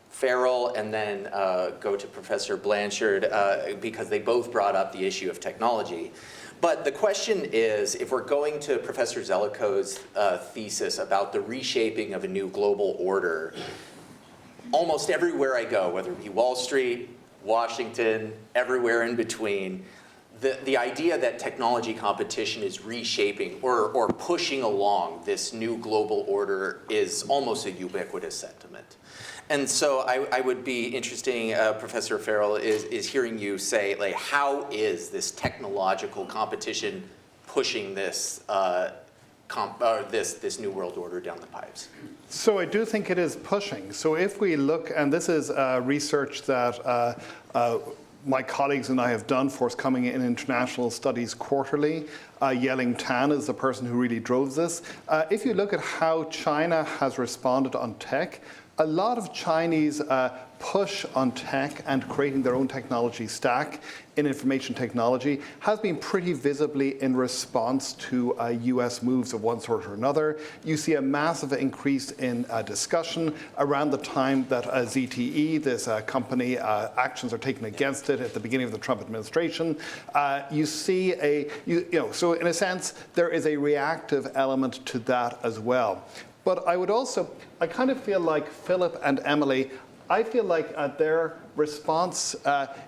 Farrell and then go to Professor Blanchard because they both brought up the issue of technology. But the question is, if we're going to Professor Zeliko's thesis about the reshaping of a new global order, almost everywhere I go, whether it be Wall Street, Washington, everywhere in between, the idea that technology competition is reshaping or pushing along this new global order is almost a ubiquitous sentiment. And so I would be interesting, Professor Farrell, is hearing you say, like, how is this technological competition pushing this this new world order down the pipes? So I do think it is pushing. So if we look, and this is research that my colleagues and I have done forthcoming in International Studies Quarterly. Yeling Tan is the person who really drove this. If you look at how China has responded on tech, a lot of Chinese push on tech and creating their own technology stack in information technology has been pretty visibly in response to US moves of one sort or another. You see a massive increase in discussion around the time that ZTE, this company, actions are taken against it at the beginning of the Trump administration. You see so in a sense, there is a reactive element to that as well. But I kind of feel like Philip and Emily, I feel like their response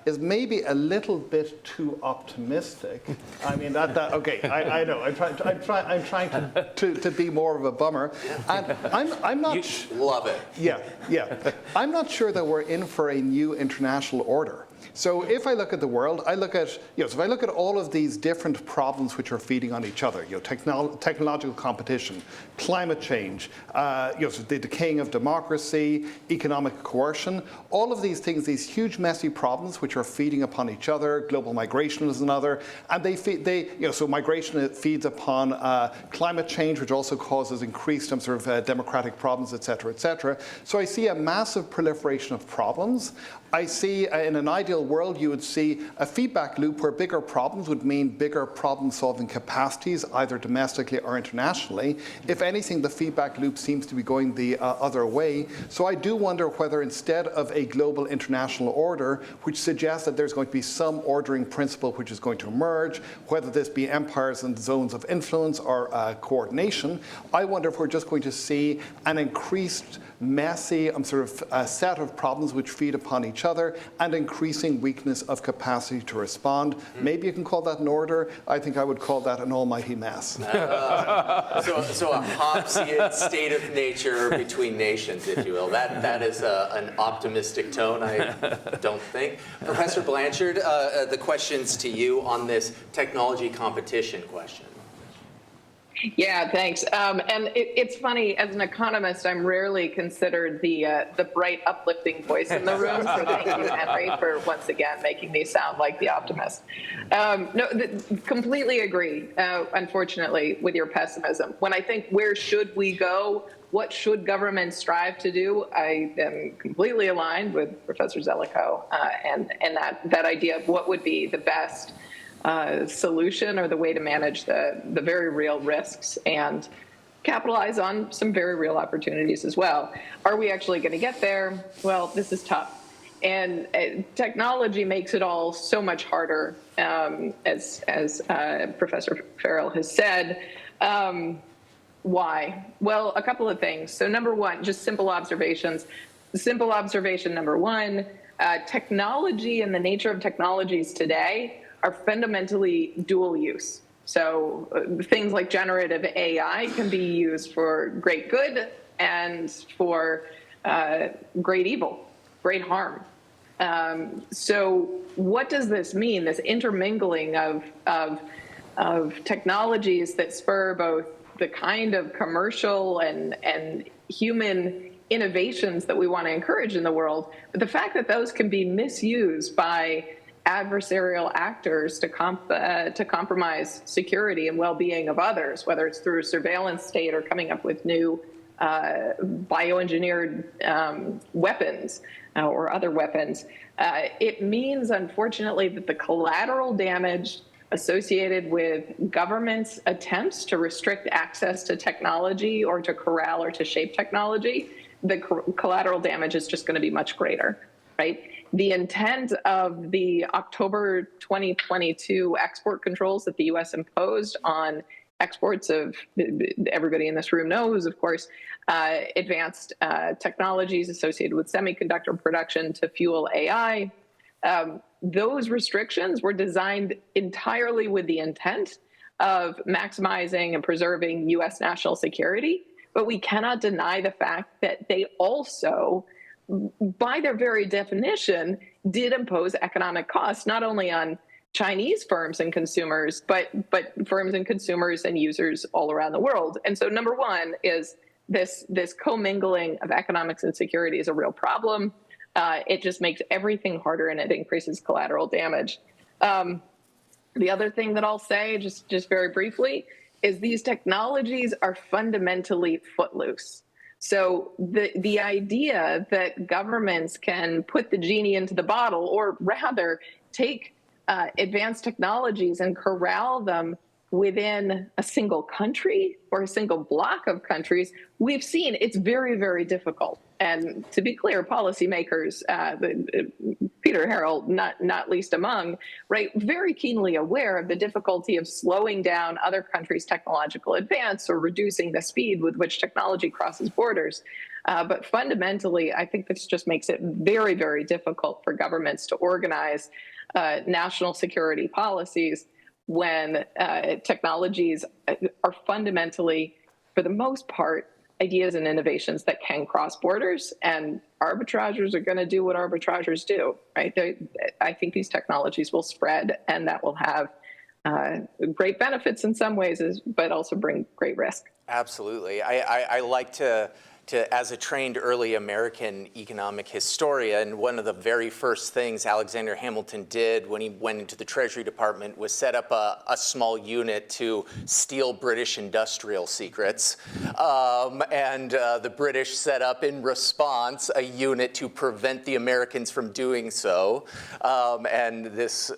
is maybe a little bit too optimistic. I mean, okay, I know. I'm trying to be more of a bummer. And I'm not... Love it. Yeah. I'm not sure that we're in for a new international order. So if I look at the world, I look at, so if I look at all of these different problems which are feeding on each other, technological competition, climate change, so the decaying of democracy, economic coercion, all of these things, these huge messy problems which are feeding upon each other. Global migration is another, and so migration feeds upon climate change, which also causes increased democratic problems, et cetera, et cetera. So I see a massive proliferation of problems. I see in an ideal world, you would see a feedback loop where bigger problems would mean bigger problem-solving capacities, either domestically or internationally. If anything, the feedback loop seems to be going the other way. So I do wonder whether instead of a global international order, which suggests that there's going to be some ordering principle which is going to emerge, whether this be empires and zones of influence or coordination, I wonder if we're just going to see an increased messy set of problems which feed upon each other and increasing weakness of capacity to respond. Maybe you can call that an order. I think I would call that an almighty mess. So a Hobbesian state of nature between nations, if you will. That is an optimistic tone, I don't think. Professor Blanchard, the question's to you on this technology competition question. Yeah, thanks. And it's funny, as an economist, I'm rarely considered the bright, uplifting voice in the room. So thank you, Henry, for once again making me sound like the optimist. Completely agree, unfortunately, with your pessimism. When I think, where should we go? What should governments strive to do? I am completely aligned with Professor Zelikow and that idea of what would be the best solution or the way to manage the very real risks and capitalize on some very real opportunities as well. Are we actually going to get there? Well, this is tough. And technology makes it all so much harder, as Professor Farrell has said. Why? Well, a couple of things. So number one, just simple observations. Simple observation number one, technology and the nature of technologies today are fundamentally dual use. So things like generative AI can be used for great good and for great evil, great harm. So what does this mean, this intermingling of technologies that spur both the kind of commercial and human innovations that we want to encourage in the world, but the fact that those can be misused by adversarial actors to compromise security and well-being of others, whether it's through a surveillance state or coming up with new bioengineered weapons or other weapons. It means, unfortunately, that the collateral damage associated with governments' attempts to restrict access to technology or to corral or to shape technology, the collateral damage is just going to be much greater, right? The intent of the October 2022 export controls that the U.S. imposed on exports of, everybody in this room knows, of course, advanced technologies associated with semiconductor production to fuel AI. Those restrictions were designed entirely with the intent of maximizing and preserving U.S. national security, but we cannot deny the fact that they also, by their very definition, did impose economic costs, not only on Chinese firms and consumers, but firms and consumers and users all around the world. And so number one is this commingling of economics and security is a real problem. It just makes everything harder and it increases collateral damage. The other thing that I'll say, just very briefly, is these technologies are fundamentally footloose. So the idea that governments can put the genie into the bottle, or rather take advanced technologies and corral them within a single country or a single block of countries, we've seen it's very, very difficult. And to be clear, policymakers, Peter Harrell, not least among, right, very keenly aware of the difficulty of slowing down other countries' technological advance or reducing the speed with which technology crosses borders. But fundamentally, I think this just makes it very, very difficult for governments to organize national security policies when technologies are fundamentally, for the most part, ideas and innovations that can cross borders, and arbitrageurs are going to do what arbitrageurs do, right? I think these technologies will spread, and that will have great benefits in some ways, but also bring great risk. Absolutely. I like to, as a trained early American economic historian, one of the very first things Alexander Hamilton did when he went into the Treasury Department was set up a small unit to steal British industrial secrets. And the British set up in response a unit to prevent the Americans from doing so. And this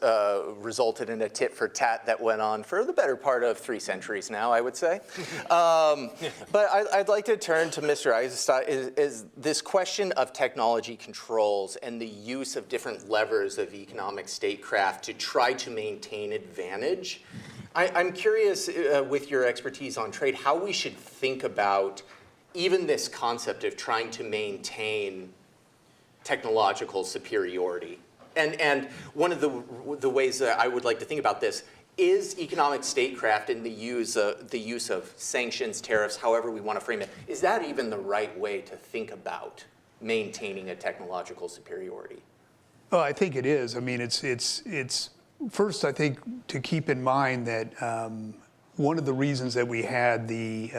resulted in a tit for tat that went on for the better part of 3 centuries now, I would say. But I'd like to turn to Mr. Eisenstadt, is this question of technology controls and the use of different levers of economic statecraft to try to maintain advantage. I'm curious, with your expertise on trade, how we should think about even this concept of trying to maintain technological superiority. And one of the ways that I would like to think about this is economic statecraft and the use of sanctions, tariffs, however we want to frame it. Is that even the right way to think about maintaining a technological superiority? Well, I think it is. I mean, it's first, I think, to keep in mind that one of the reasons that we had the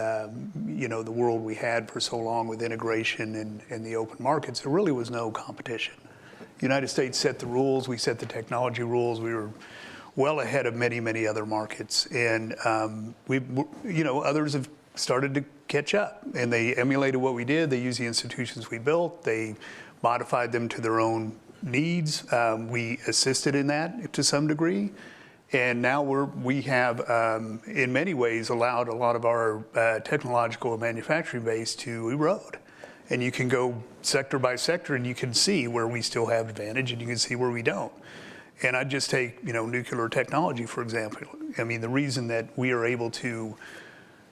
world we had for so long with integration and the open markets, there really was no competition. The United States set the rules. We set the technology rules. We were well ahead of many, many other markets. And others have started to catch up, and they emulated what we did. They used the institutions we built. They modified them to their own needs. We assisted in that to some degree. And now we have, in many ways, allowed a lot of our technological and manufacturing base to erode. And you can go sector by sector, and you can see where we still have advantage, and you can see where we don't. And I'd just take, nuclear technology, for example. I mean, the reason that we are able to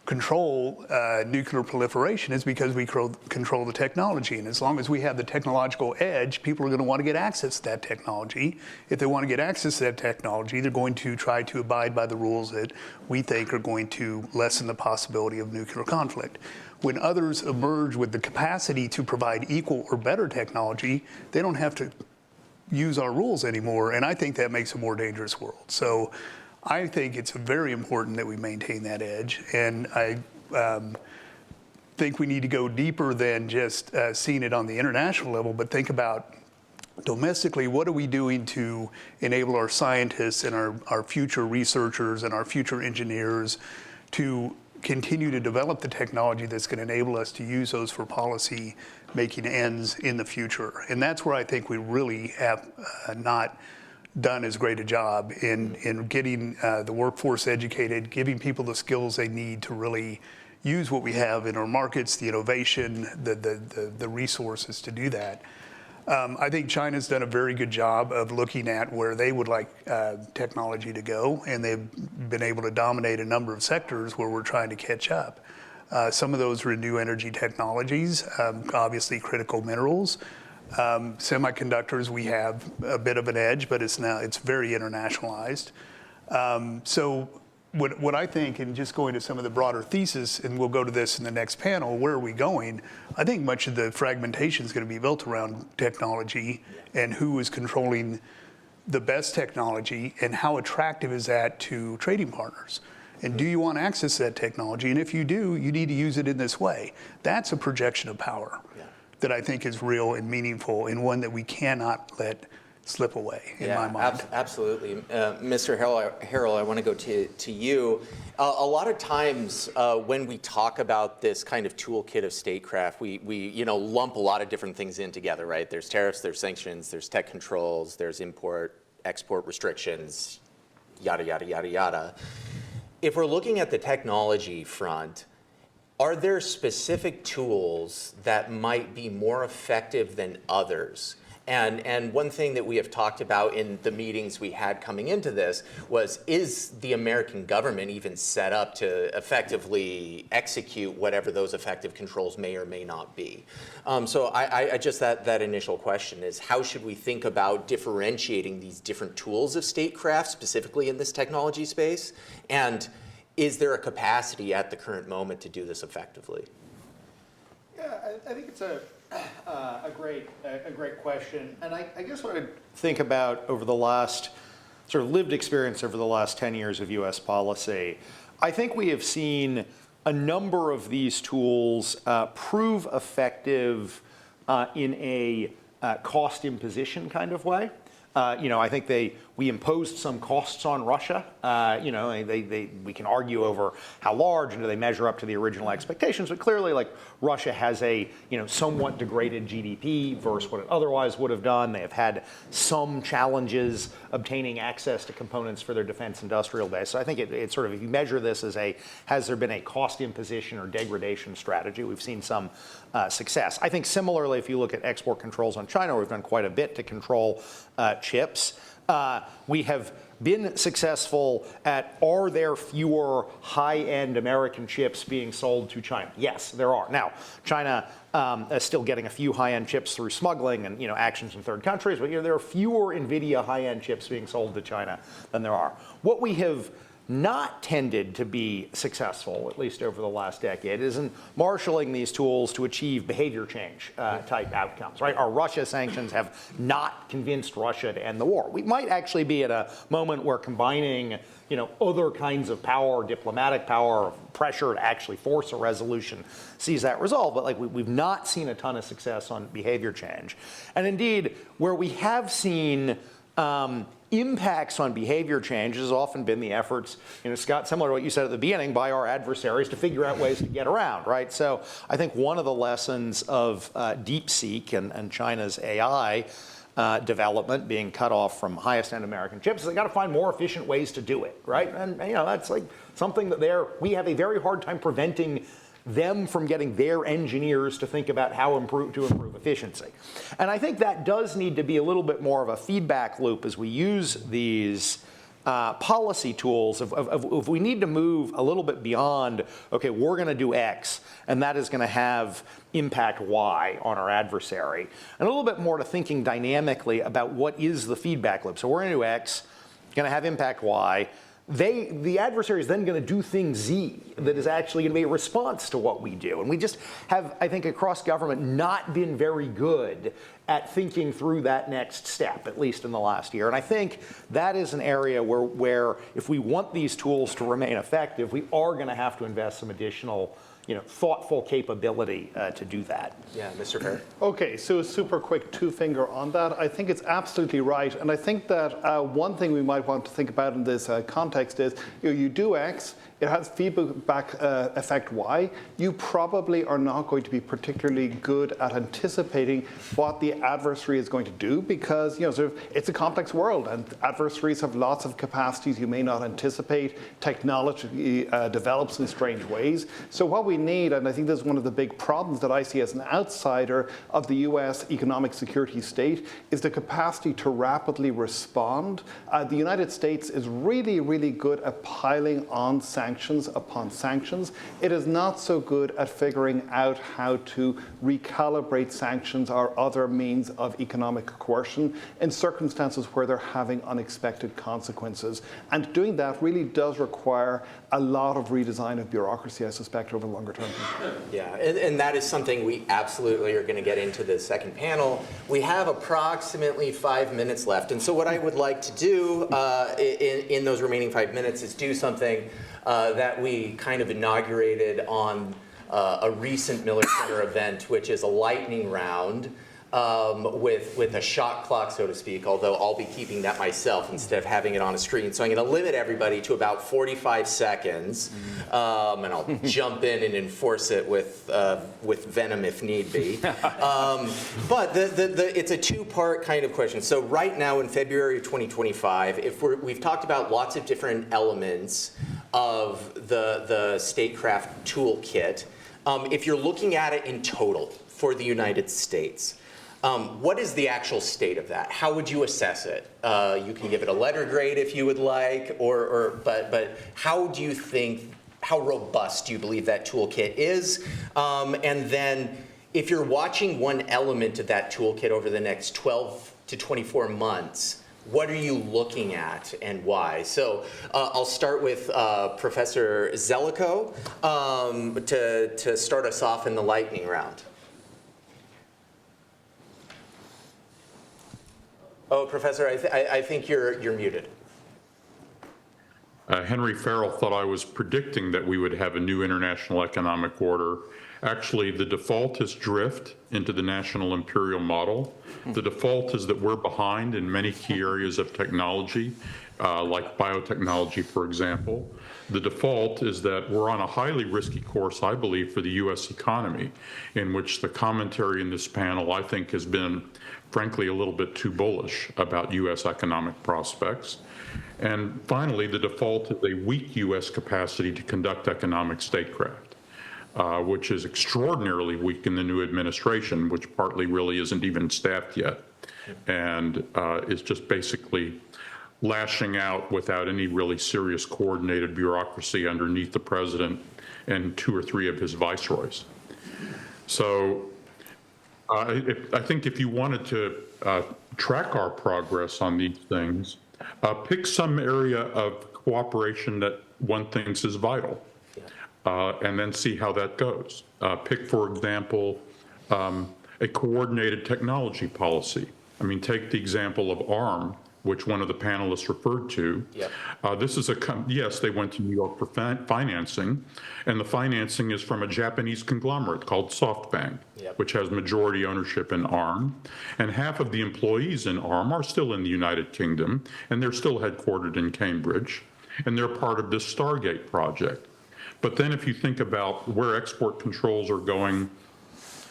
control nuclear proliferation is because we control the technology. And as long as we have the technological edge, people are going to want to get access to that technology. If they want to get access to that technology, they're going to try to abide by the rules that we think are going to lessen the possibility of nuclear conflict. When others emerge with the capacity to provide equal or better technology, they don't have to use our rules anymore, and I think that makes a more dangerous world. So I think it's very important that we maintain that edge, and I think we need to go deeper than just seeing it on the international level, but think about domestically, what are we doing to enable our scientists and our future researchers and our future engineers to continue to develop the technology that's going to enable us to use those for policy making ends in the future. And that's where I think we really have not done as great a job in getting the workforce educated, giving people the skills they need to really use what we have in our markets, the innovation, the resources to do that. I think China's done a very good job of looking at where they would like technology to go, and they've been able to dominate a number of sectors where we're trying to catch up. Some of those are new energy technologies, obviously critical minerals. Semiconductors, we have a bit of an edge, but it's very internationalized. So what I think, and just going to some of the broader thesis, and we'll go to this in the next panel, where are we going? I think much of the fragmentation is going to be built around technology and who is controlling the best technology and how attractive is that to trading partners. And do you want access to that technology? And if you do, you need to use it in this way. That's a projection of power that I think is real and meaningful, and one that we cannot let slip away, in my mind. Absolutely. Mr. Harrell, I want to go to you. A lot of times when we talk about this kind of toolkit of statecraft, we lump a lot of different things in together, right? There's tariffs, there's sanctions, there's tech controls, there's import, export restrictions, yada, yada, yada, yada. If we're looking at the technology front, are there specific tools that might be more effective than others And one thing that we have talked about in the meetings we had coming into this was, is the American government even set up to effectively execute whatever those effective controls may or may not be? So I just, that initial question is, how should we think about differentiating these different tools of statecraft, specifically in this technology space? And is there a capacity at the current moment to do this effectively? Yeah, I think it's a great question. And I guess what I think about over the last, sort of lived experience over the last 10 years of US policy, I think we have seen a number of these tools prove effective in a cost imposition kind of way. I think we imposed some costs on Russia. We can argue over how large and do they measure up to the original expectations, but clearly, like, Russia has a somewhat degraded GDP versus what it otherwise would have done. They have had some challenges obtaining access to components for their defense industrial base. So I think it's sort of, if you measure this as has there been a cost imposition or degradation strategy, we've seen some success. I think similarly, if you look at export controls on China, we've done quite a bit to control chips. We have been successful at, are there fewer high-end American chips being sold to China? Yes, there are. Now, China is still getting a few high-end chips through smuggling and actions in third countries, but there are fewer NVIDIA high-end chips being sold to China than there are. What we have not tended to be successful, at least over the last decade, is in marshaling these tools to achieve behavior change type outcomes, right? Our Russia sanctions have not convinced Russia to end the war. We might actually be at a moment where combining other kinds of power, diplomatic power, pressure to actually force a resolution sees that resolve. But we've not seen a ton of success on behavior change. And indeed, where we have seen impacts on behavior change has often been the efforts, Scott, similar to what you said at the beginning, by our adversaries to figure out ways to get around, right? So I think one of the lessons of DeepSeek and China's AI development being cut off from highest end American chips is they got to find more efficient ways to do it, right? And that's like something that we have a very hard time preventing them from getting their engineers to think about how to improve efficiency. And I think that does need to be a little bit more of a feedback loop as we use these policy tools if we need to move a little bit beyond, okay, we're going to do X, and that is going to have impact Y on our adversary, and a little bit more to thinking dynamically about what is the feedback loop. So we're going to do X, going to have impact Y. The adversary is then going to do thing Z that is actually going to be a response to what we do. And we just have, I think, across government not been very good at thinking through that next step, at least in the last year. And I think that is an area where if we want these tools to remain effective, we are going to have to invest some additional thoughtful capability to do that. Yeah, Mr. Fair. Okay, so a super quick two-finger on that. I think it's absolutely right. And I think that one thing we might want to think about in this context is, you do X, it has feedback effect Y. You probably are not going to be particularly good at anticipating what the adversary is going to do because it's a complex world and adversaries have lots of capacities you may not anticipate. Technology develops in strange ways. So what we need, and I think this is one of the big problems that I see as an outsider of the US economic security state, is the capacity to rapidly respond. The United States is really, really good at piling on sanctions upon sanctions. It is not so good at figuring out how to recalibrate sanctions or other means of economic coercion in circumstances where they're having unexpected consequences. And doing that really does require a lot of redesign of bureaucracy, I suspect, over the longer term. Yeah, and that is something we absolutely are going to get into the second panel. We have approximately 5 minutes left, and so what I would like to do in those remaining 5 minutes is do something that we kind of inaugurated on a recent Miller Center event, which is a lightning round with a shot clock, so to speak, although I'll be keeping that myself instead of having it on a screen. So I'm going to limit everybody to about 45 seconds, and I'll jump in and enforce it with venom if need be. But it's a two-part kind of question. So right now in February of 2025, we've talked about lots of different elements of the statecraft toolkit. If you're looking at it in total for the United States, What is the actual state of that? How would you assess it? You can give it a letter grade if you would like, but how do you think, how robust do you believe that toolkit is? And then if you're watching one element of that toolkit over the next 12 to 24 months, what are you looking at and why? So I'll start with Professor Zelikow to start us off in the lightning round. Oh, Professor, I think you're muted. Henry Farrell thought I was predicting that we would have a new international economic order. Actually, the default is drift into the national imperial model. The default is that we're behind in many key areas of technology, like biotechnology, for example. The default is that we're on a highly risky course, I believe, for the U.S. economy, in which the commentary in this panel, I think, has been, frankly, a little bit too bullish about U.S. economic prospects. And finally, the default is a weak U.S. capacity to conduct economic statecraft. Which is extraordinarily weak in the new administration, which partly really isn't even staffed yet, and is just basically lashing out without any really serious coordinated bureaucracy underneath the president and 2 or 3 of his viceroys. So I think if you wanted to track our progress on these things, pick some area of cooperation that one thinks is vital. And then see how that goes. Pick, for example, a coordinated technology policy. I mean, take the example of ARM, which one of the panelists referred to. Yep. This is yes, they went to New York for financing, and the financing is from a Japanese conglomerate called SoftBank, yep, which has majority ownership in ARM. And half of the employees in ARM are still in the United Kingdom, and they're still headquartered in Cambridge, and they're part of this Stargate project. But then if you think about where export controls are going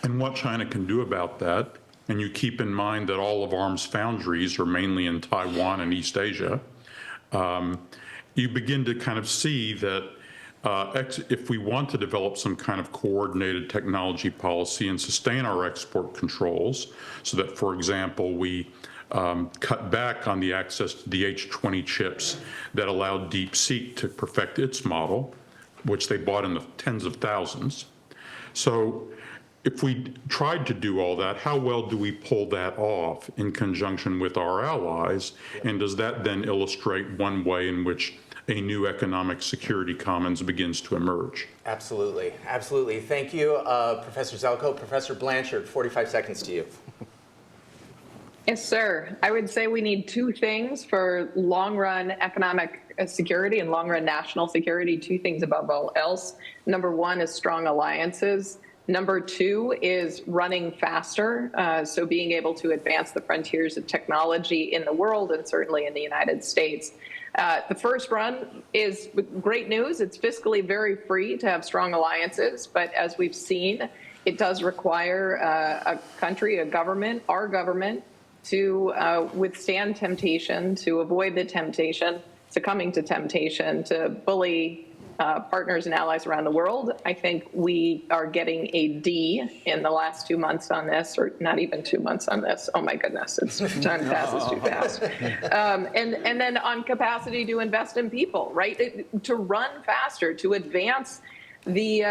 and what China can do about that, and you keep in mind that all of ARM's foundries are mainly in Taiwan and East Asia, you begin to kind of see that if we want to develop some kind of coordinated technology policy and sustain our export controls so that, for example, we cut back on the access to the H20 chips that allowed DeepSeek to perfect its model, which they bought in the tens of thousands. So if we tried to do all that, how well do we pull that off in conjunction with our allies? And does that then illustrate one way in which a new economic security commons begins to emerge? Absolutely, absolutely. Thank you, Professor Zelikow. Professor Blanchard, 45 seconds to you. Yes, sir. I would say we need 2 things for long-run economic security and long-run national security, 2 things above all else. Number 1 is strong alliances. Number 2 is running faster, so being able to advance the frontiers of technology in the world and certainly in the United States. The first run is great news. It's fiscally very free to have strong alliances, but as we've seen, it does require a country, a government, our government, to withstand temptation, to avoid the temptation, succumbing to temptation, to bully partners and allies around the world. I think we are getting a D in the last 2 months on this, or not even 2 months on this. Oh my goodness, it's time passes too fast. And then on capacity to invest in people, right? To run faster, to advance the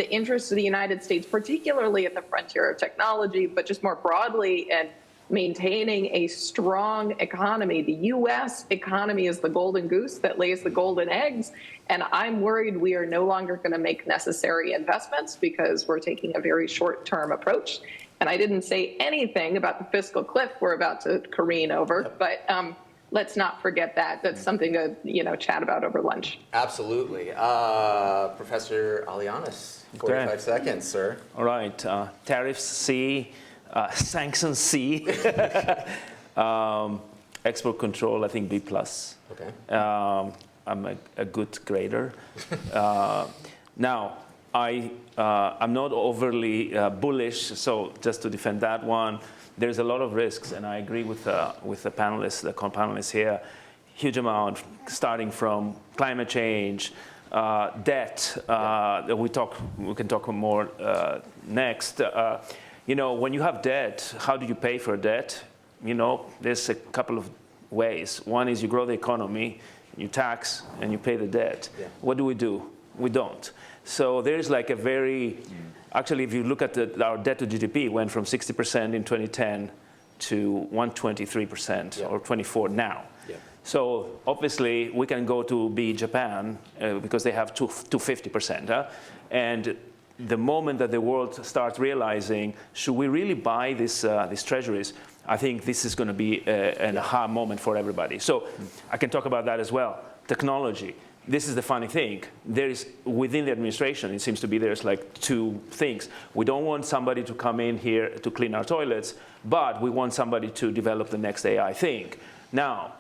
interests of the United States, particularly at the frontier of technology, but just more broadly, and maintaining a strong economy. The U.S. economy is the golden goose that lays the golden eggs, and I'm worried we are no longer going to make necessary investments because we're taking a very short-term approach. And I didn't say anything about the fiscal cliff we're about to careen over, but let's not forget that. That's something to chat about over lunch. Absolutely. Professor Alianis, 45 seconds, sir. All right. Tariffs C. Sanctions C. Export control, I think B+. Okay. I'm a good grader. Now, I'm not overly bullish, so just to defend that one, there's a lot of risks, and I agree with the panelists, the co-panelists here. Huge amount, starting from climate change, debt. We can talk more next. when you have debt, how do you pay for debt? There's a couple of ways. One is you grow the economy, you tax, and you pay the debt. Yeah. What do? We don't. So there's like a actually, if you look at our debt to GDP, it went from 60% in 2010 to 123% or 24 now. Yeah. So obviously, we can go to be Japan because they have 250%. And the moment that the world starts realizing, should we really buy these treasuries, I think this is going to be an aha moment for everybody. So I can talk about that as well. Technology. This is the funny thing. Within the administration, it seems to be there's like two things. We don't want somebody to come in here to clean our toilets, but we want somebody to develop the next AI thing. Now,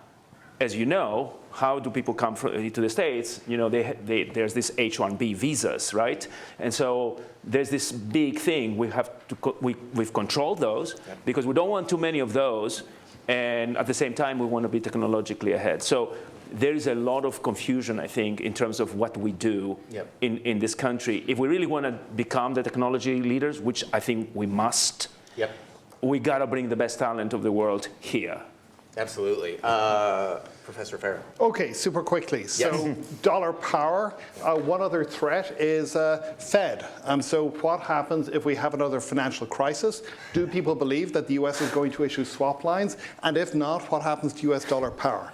as you know, how do people come to the States? There's this H-1B visas, right? And so there's this big thing. We've controlled those because we don't want too many of those, and at the same time, we want to be technologically ahead. So there is a lot of confusion, I think, in terms of what we do in this country. If we really want to become the technology leaders, which I think we must, we got to bring the best talent of the world here. Absolutely. Professor Farah. Okay, super quickly. So dollar power. One other threat is Fed. So what happens if we have another financial crisis? Do people believe that the US is going to issue swap lines? And if not, what happens to US dollar power?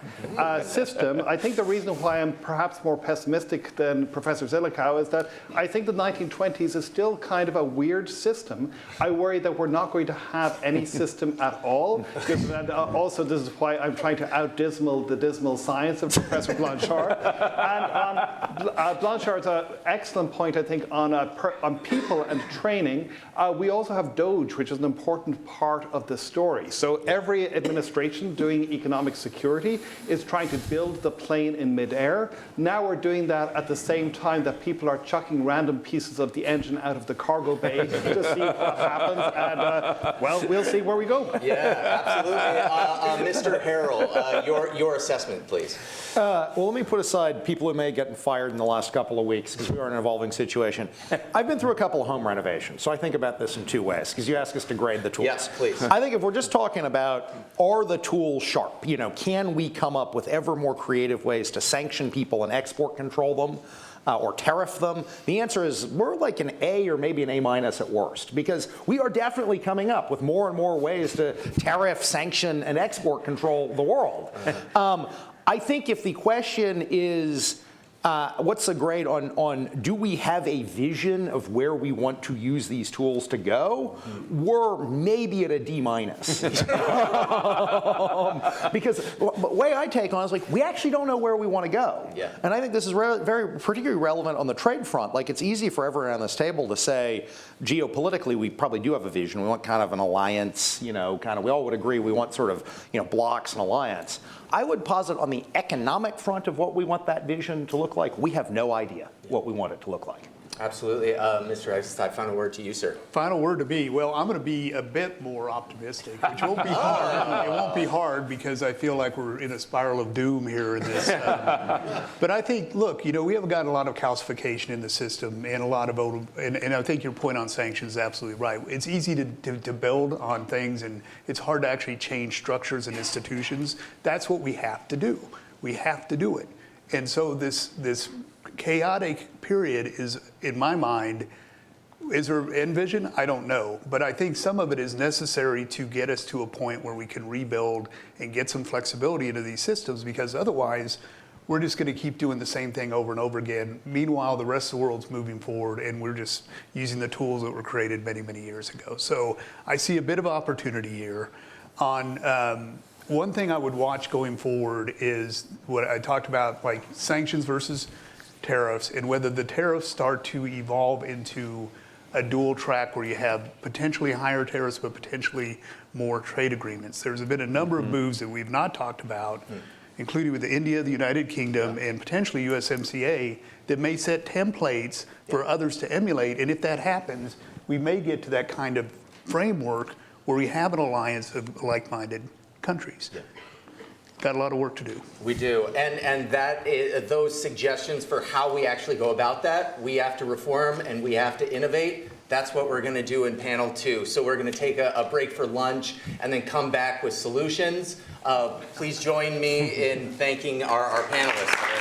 System, I think the reason why I'm perhaps more pessimistic than Professor Zilikow is that I think the 1920s is still kind of a weird system. I worry that we're not going to have any system at all. And also, this is why I'm trying to out-dismal the dismal science of Professor Blanchard. And Blanchard's an excellent point, I think, on people and training. We also have DOGE, which is an important part of the story. So every administration doing economic security is trying to build the plane in midair. Now we're doing that at the same time that people are chucking random pieces of the engine out of the cargo bay to see what happens. And, well, we'll see where we go. Yeah, absolutely. Mr. Harrell, your assessment, please. Well, let me put aside people who may have gotten fired in the last couple of weeks because we are in an evolving situation. I've been through a couple of home renovations, so I think about this in two ways because you ask us to grade the tools. Yes, please. I think if we're just talking about are the tools sharp, can we come up with ever more creative ways to sanction people and export control them? Or tariff them? The answer is we're like an A or maybe an A- at worst, because we are definitely coming up with more and more ways to tariff, sanction, and export control the world. I think if the question is, what's the grade on do we have a vision of where we want to use these tools to go? We're maybe at a D-. Because the way I take on it is like, we actually don't know where we want to go. Yeah. And I think this is very particularly relevant on the trade front. Like, it's easy for everyone on this table to say, geopolitically, we probably do have a vision. We want kind of an alliance, we all would agree we want sort of, blocks and alliance. I would posit on the economic front of what we want that vision to look like, we have no idea what we want it to look like. Absolutely. Mr. Eisenstein, final word to you, sir. Final word to me. Well, I'm going to be a bit more optimistic, which won't be hard. It won't be hard because I feel like we're in a spiral of doom here in this. But I think, look, we have got a lot of calcification in the system and a lot of, and I think your point on sanctions is absolutely right. It's easy to build on things, and it's hard to actually change structures and institutions. That's what we have to do. We have to do it. And so this chaotic period is, in my mind, is there end vision? I don't know. But I think some of it is necessary to get us to a point where we can rebuild and get some flexibility into these systems, because otherwise we're just going to keep doing the same thing over and over again. Meanwhile, the rest of the world's moving forward and we're just using the tools that were created many, many years ago. So I see a bit of opportunity here. One thing I would watch going forward is what I talked about, like sanctions versus tariffs, and whether the tariffs start to evolve into a dual track where you have potentially higher tariffs but potentially more trade agreements. There's been a number of moves that we've not talked about, including with India, the United Kingdom, and potentially USMCA, that may set templates for others to emulate. And if that happens, we may get to that kind of framework where we have an alliance of like-minded countries. Yeah. Got a lot of work to do. We do, and that is, those suggestions for how we actually go about that, we have to reform and we have to innovate. That's what we're going to do in panel 2. So we're going to take a break for lunch and then come back with solutions. Please join me in thanking our panelists.